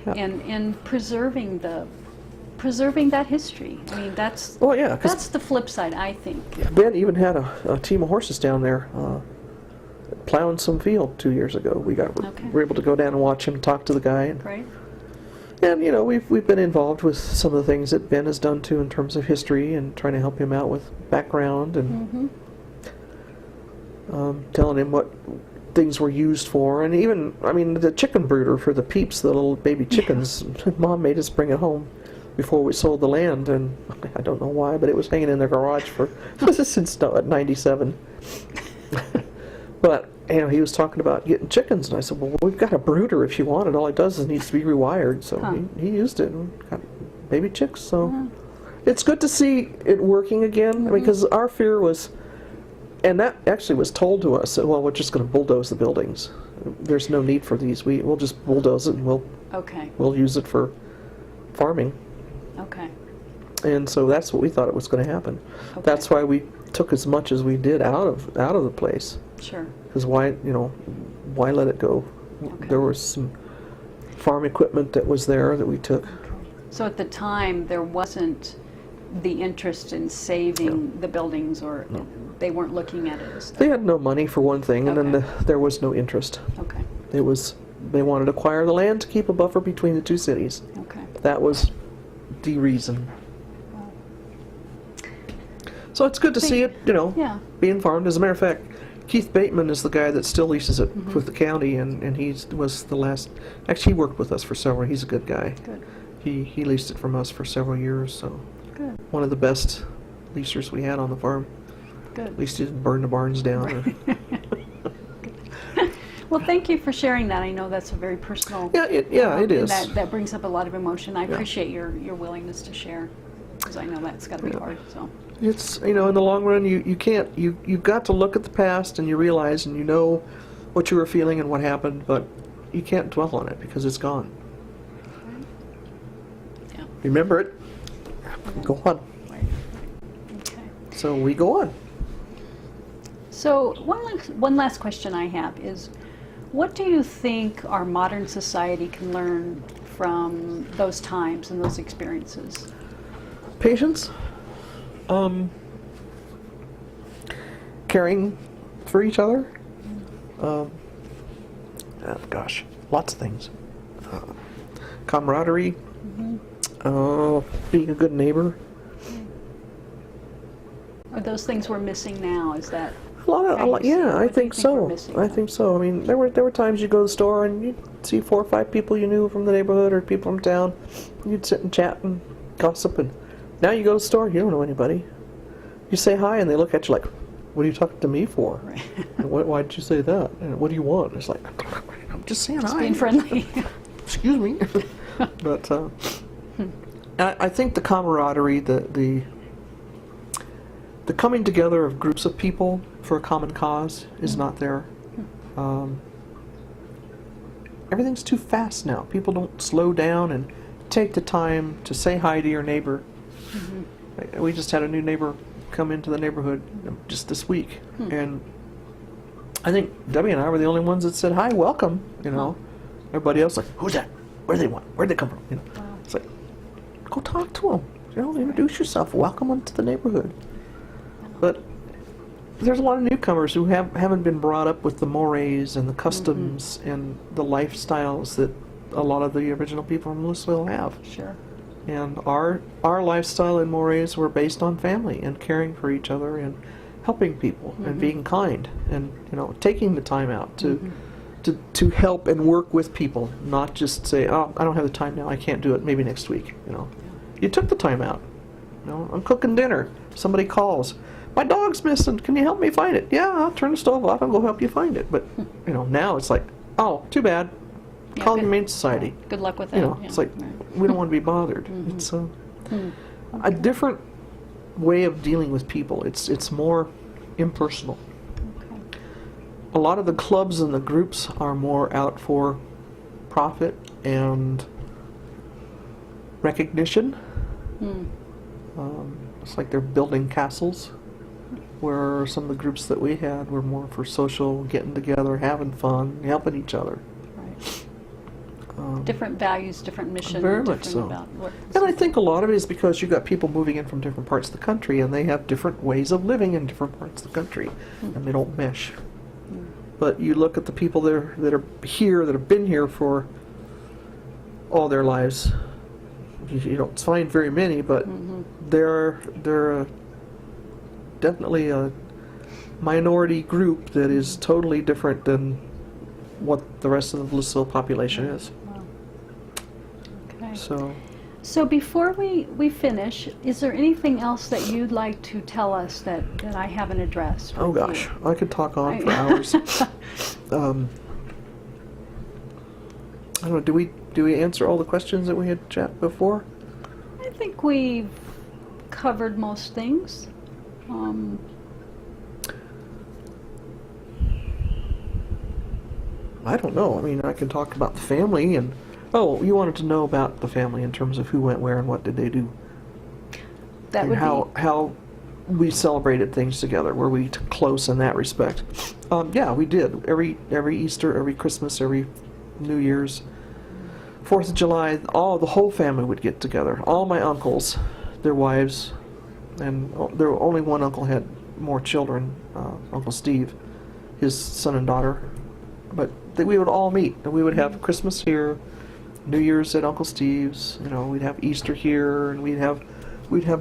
and preserving that history. I mean, that's the flip side, I think. Ben even had a team of horses down there plowing some field 2 years ago. We were able to go down and watch him, talk to the guy, and you know, we've been involved with some of the things that Ben has done too in terms of history and trying to help him out with background and telling him what things were used for, and even, I mean, the chicken brooder for the peeps, the little baby chickens. Mom made us bring it home before we sold the land, and I don't know why, but it was hanging in their garage since '97. But you know, he was talking about getting chickens, and I said, well, we've got a brooder if you want it. All it does is needs to be rewired. So he used it and got baby chicks. So it's good to see it working again, because our fear was, and that actually was told to us, that, well, we're just going to bulldoze the buildings. There's no need for these. We'll just bulldoze it, and we'll use it for farming. Okay. And so that's what we thought it was going to happen. Okay. That's why we took as much as we did out of the place. Sure. Because why let it go? Okay. There was some farm equipment that was there that we took. Okay. So at the time, there wasn't the interest in saving the buildings, or they weren't looking at it as that. They had no money for one thing, and then there was no interest. Okay. They wanted to acquire the land to keep a buffer between the two cities. Okay. That was the reason. Wow. So it's good to see it, being farmed. As a matter of fact, Keith Bateman is the guy that still leases it with the county, and he was the last. Actually, he worked with us for several. He's a good guy. Good. He leased it from us for several years. So good. One of the best leasers we had on the farm. Good. At least he didn't burn the barns down. Right. Well, thank you for sharing that. I know that's a very personal. It is. That brings up a lot of emotion. I appreciate your willingness to share, because I know that's got to be hard. So. It's, in the long run, you've got to look at the past, and you realize, and you know what you were feeling and what happened, but you can't dwell on it because it's gone. Okay. Yeah. Remember it. Go on. Right. Okay. So we go on. So one last question I have is, what do you think our modern society can learn from those times and those experiences? Patience. Caring for each other. Lots of things. Camaraderie. Being a good neighbor. Are those things we're missing now? Is that I think so. I think so. I mean, there were times you go to the store and you'd see 4 or 5 people you knew from the neighborhood or people from town. You'd sit and chat and gossip, and now you go to the store, you don't know anybody. You say hi and they look at you like, what are you talking to me for? Right. Why did you say that? And what do you want? It's like, I'm just saying hi. Being friendly. Excuse me. But I think the camaraderie, the coming together of groups of people for a common cause is not there. Everything's too fast now. People don't slow down and take the time to say hi to your neighbor. We just had a new neighbor come into the neighborhood just this week, and I think Debbie and I were the only ones that said hi, welcome. Everybody else like, who's that? Where do they want? Where'd they come from? Wow. It's like, go talk to them. Introduce yourself. Welcome them to the neighborhood. But there's a lot of newcomers who haven't been brought up with the mores and the customs and the lifestyles that a lot of the original people from Louisville have. Sure. And our lifestyle and mores were based on family and caring for each other and helping people and being kind and taking the time out to help and work with people, not just say, oh, I don't have the time now, I can't do it, maybe next week. You took the time out. I'm cooking dinner. Somebody calls. My dog's missing. Can you help me find it? Yeah, I'll turn the stove off and go help you find it. But now it's like, oh, too bad. Call the Humane Society. Good luck with that. It's like, we don't want to be bothered. It's a different way of dealing with people. It's more impersonal. Okay. A lot of the clubs and the groups are more out for profit and recognition. It's like they're building castles, where some of the groups that we had were more for social, getting together, having fun, helping each other. Right. Different values, different mission. Very different much so. About what And I think a lot of it is because you've got people moving in from different parts of the country, and they have different ways of living in different parts of the country, and they don't mesh. But you look at the people that are here, that have been here for all their lives. You don't find very many, but they're definitely a minority group that is totally different than what the rest of the Blissville population is. Wow. Okay. So before we finish, is there anything else that you'd like to tell us that I haven't addressed? oh with you? gosh, I could talk on for hours. I don't know. Do we answer all the questions that we had chat before? I think we've covered most things. I don't know. I mean, I can talk about the family and. Oh, you wanted to know about the family in terms of who went where and what did they do, That and would how we celebrated things together. Were we close in that respect? Yeah, we did. Every Easter, every Christmas, every New Year's, 4th of July, the whole family would get together. All my uncles, their wives, and there were only one uncle had more children, Uncle Steve, his son and daughter. But we would all meet, and we would have Christmas here, New Year's at Uncle Steve's. You know, we'd have Easter here, and we'd have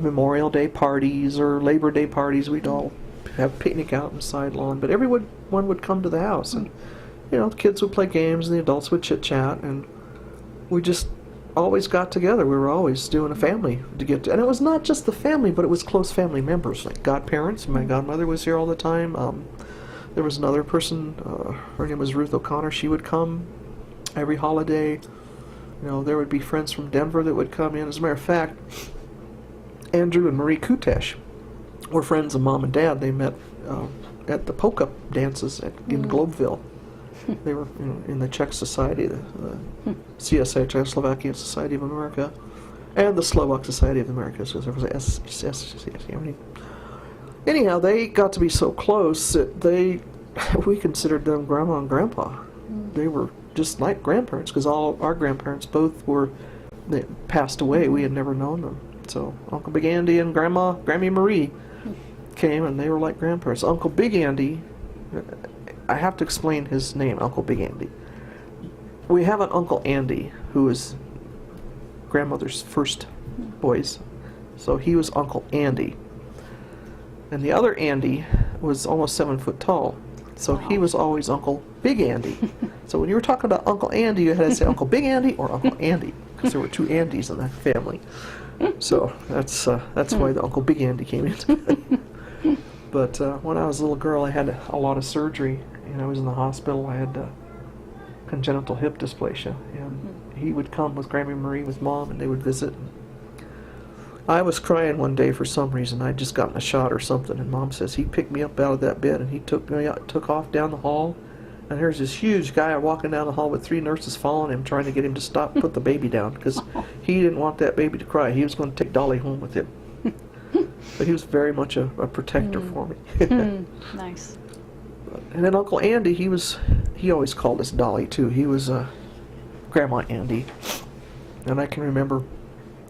Memorial Day parties or Labor Day parties. We'd all have picnic out in the side lawn, but everyone would come to the house, and you know, the kids would play games, and the adults would chit chat, and we just always got together. We were always doing a family to get to, and it was not just the family, but it was close family members, like godparents. My godmother was here all the time. There was another person, her name was Ruth O'Connor. She would come every holiday. You know, there would be friends from Denver that would come in. As a matter of fact, Andrew and Marie Kutesh were friends of Mom and Dad. They met at the polka dances in Globeville. They were in the Czech Society, the CSA, Czechoslovakia Society of America, and the Slovak Society of America. So there was a SCSA. Anyhow, they got to be so close that we considered them grandma and grandpa. They were just like grandparents, because all our grandparents both they passed away. We had never known them. So Uncle Big Andy and Grammy Marie came, and they were like grandparents. Uncle Big Andy, I have to explain his name, Uncle Big Andy. We have an Uncle Andy who is grandmother's first boys, so he was Uncle Andy. And the other Andy was almost 7 foot tall, so he was always Uncle Big Andy. So when you were talking about Uncle Andy, you had to say Uncle Big Andy or Uncle Andy, because there were two Andys in that family. So that's why the Uncle Big Andy came into it. But when I was a little girl, I had a lot of surgery, and I was in the hospital. I had congenital hip dysplasia, and he would come with Grammy Marie, with Mom, and they would visit. I was crying one day for some reason. I'd just gotten a shot or something, and Mom says he picked me up out of that bed, and he took off down the hall, and there's this huge guy walking down the hall with 3 nurses following him, trying to get him to stop, put the baby down, because he didn't want that baby to cry. He was going to take Dolly home with him. But he was very much a protector for me. Nice. And then Uncle Andy, he always called us Dolly too. He was Grandma Andy. And I can remember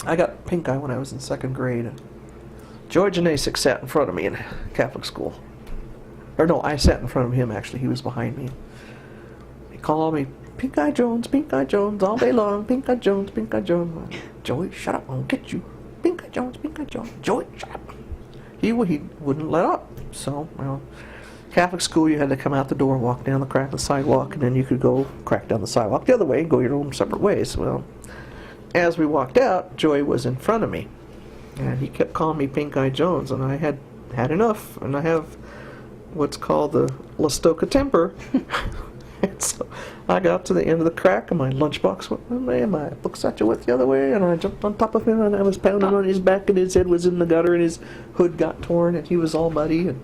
I got pink eye when I was in 2nd grade. And George Anasic sat in front of me in Catholic school. Or no, I sat in front of him actually. He was behind me. He called me Pink Eye Jones, all day long. Pink Eye Jones, Pink Eye Jones. Joey, shut up, I'll get you. Pink Eye Jones, Joey, shut up. He wouldn't let up. So, well, Catholic school, you had to come out the door, walk down the crack of the sidewalk, and then you could go crack down the sidewalk the other way and go your own separate ways. Well, as we walked out, Joey was in front of me, and he kept calling me Pink Eye Jones, and I had enough, and I have what's called the Lastoka temper. And so I got to the end of the crack, and my lunchbox went one way, and my book satchel went the other way, and I jumped on top of him, and I was pounding on his back, and his head was in the gutter, and his hood got torn, and he was all muddy, and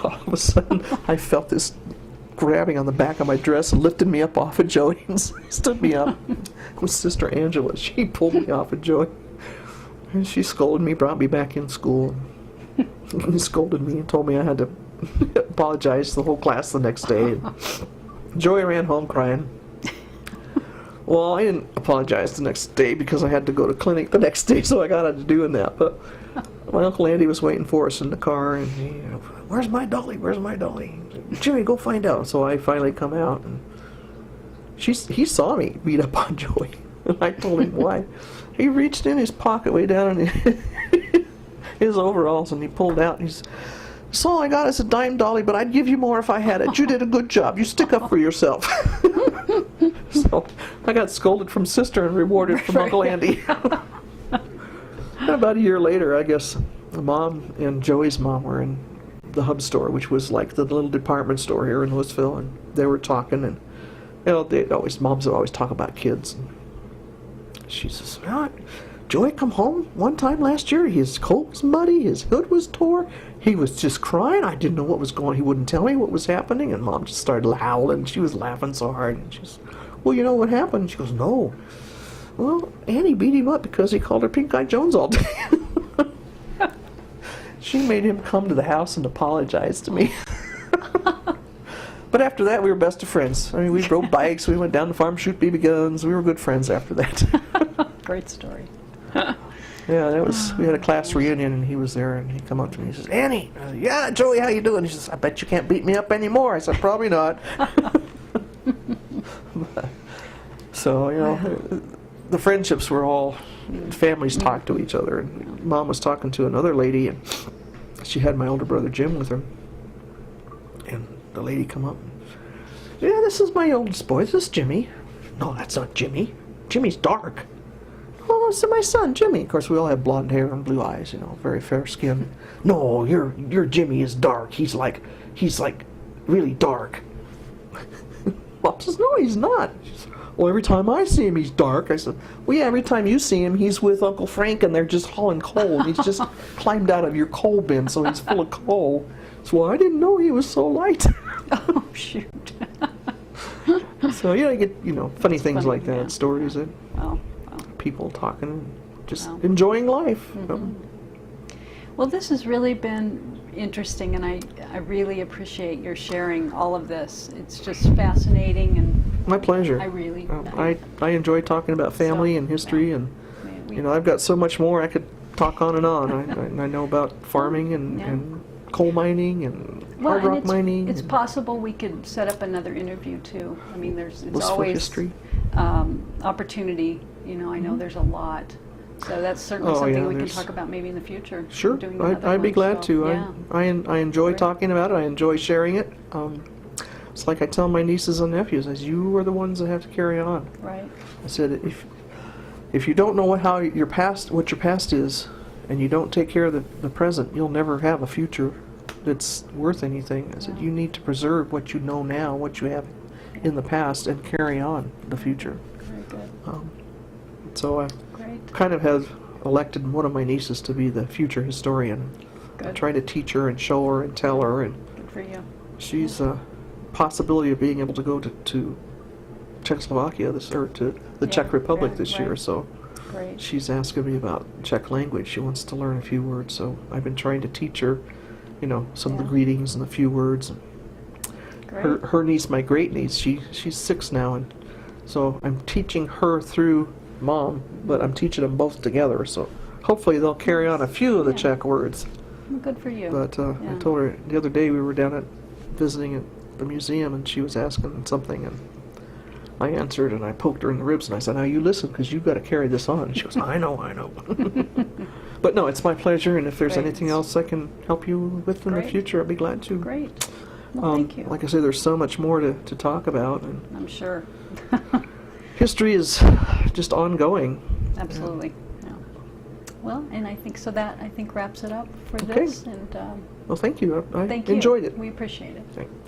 all of a sudden I felt this grabbing on the back of my dress and lifted me up off of Joey and stood me up. It was Sister Angela. She pulled me off of Joey. And she scolded me, brought me back in school. He scolded me and told me I had to apologize to the whole class the next day. And Joey ran home crying. Well, I didn't apologize the next day because I had to go to clinic the next day, so I got out of doing that. But my Uncle Andy was waiting for us in the car, and he, where's my dolly? Where's my dolly? Jimmy, go find out. So I finally come out, and he saw me beat up on Joey, and I told him why. He reached in his pocket way down in his overalls, and he pulled out, and he's, "So all I got is a dime dolly, but I'd give you more if I had it. You did a good job. You stick up for yourself." So I got scolded from Sister and rewarded from Uncle Andy. And about a year later, I guess, Mom and Joey's mom were in the Hub store, which was like the little department store here in Louisville, and they were talking, and moms would always talk about kids. And she says, "Joey come home one time last year. His coat was muddy, his hood was tore. He was just crying. I didn't know what was going on. He wouldn't tell me what was happening." And Mom just started howling. She was laughing so hard. And she says, "Well, you know what happened?" And she goes, "No. Well, Annie beat him up because he called her Pink Eye Jones all day." She made him come to the house and apologize to me. But after that, we were best of friends. I mean, we rode bikes, we went down the farm, shoot BB guns. We were good friends after that. Great story. Yeah, that was. We had a class reunion, and he was there, and he come up to me. He says, "Annie," I said, "Yeah, Joey, how you doing?" He says, "I bet you can't beat me up anymore." I said, "Probably not." So, you know, the friendships were all, families talked to each other. And Mom was talking to another lady, and she had my older brother Jim with her. And the lady come up, "Yeah, this is my oldest boy. This is Jimmy." "No, that's not Jimmy. Jimmy's dark." "Oh, this is my son, Jimmy." Of course, we all have blonde hair and blue eyes, you know, very fair skin. "No, your Jimmy is dark. He's like really dark." Mom says, "No, he's not." She says, "Well, every time I see him, he's dark." I said, "Well, yeah, every time you see him, he's with Uncle Frank, and they're just hauling coal. He's just climbed out of your coal bin, so he's full of coal." So, "Well, I didn't know he was so light." Oh, shoot. So, you know, you get, funny things funny, like that, yeah. stories that Well, people talking, just Wow. enjoying life. well, this has really been interesting, and I really appreciate your sharing all of this. It's just fascinating, and My pleasure. I really... I enjoy talking about family and history, and I've got so much more I could talk on and on. I know about farming and coal mining and hard rock mining. It's possible we could set up another interview too. I mean, it's Blissful always history. Opportunity. I know there's a lot. So that's certainly something we can talk about maybe in the future. Sure, doing another I'd be one, glad so, to. yeah. I enjoy Great. talking about it. I enjoy sharing it. It's like I tell my nieces and nephews, as you are the ones that have to carry on. Right. I said, if you don't know what your past is, and you don't take care of the present, you'll never have a future that's worth anything. I said, you need to preserve what you know now, what you have in the past, and carry on the future. Very good. So I Great. kind of have elected one of my nieces to be the future historian. I Good. try to teach her and show her and tell her, and Good for you. she's a possibility of being able to go to Czechoslovakia or to the Czech Republic this year. right. So Great. she's asking me about Czech language. She wants to learn a few words, so I've been trying to teach her, some of the greetings and a few words. Great. Her niece, my great niece, she's 6 now, and so I'm teaching her through Mom, but I'm teaching them both together. So hopefully they'll carry on a few of the Czech words. Well, good for you. But I told her the other day we were down visiting at the museum, and she was asking something, and I answered, and I poked her in the ribs, and I said, "Now you listen, because you've got to carry this on." And she goes, I know. But no, it's my pleasure, and if there's Great. anything else I can help you with in the Great. future, I'd be glad to. Great. Well, thank you. Like I say, there's so much more to talk about, and I'm sure. history is just ongoing. Absolutely. Yeah. Well, and I think that wraps it up for Okay. this. And Well, thank you. I thank you. enjoyed it. We appreciate it. Thank you.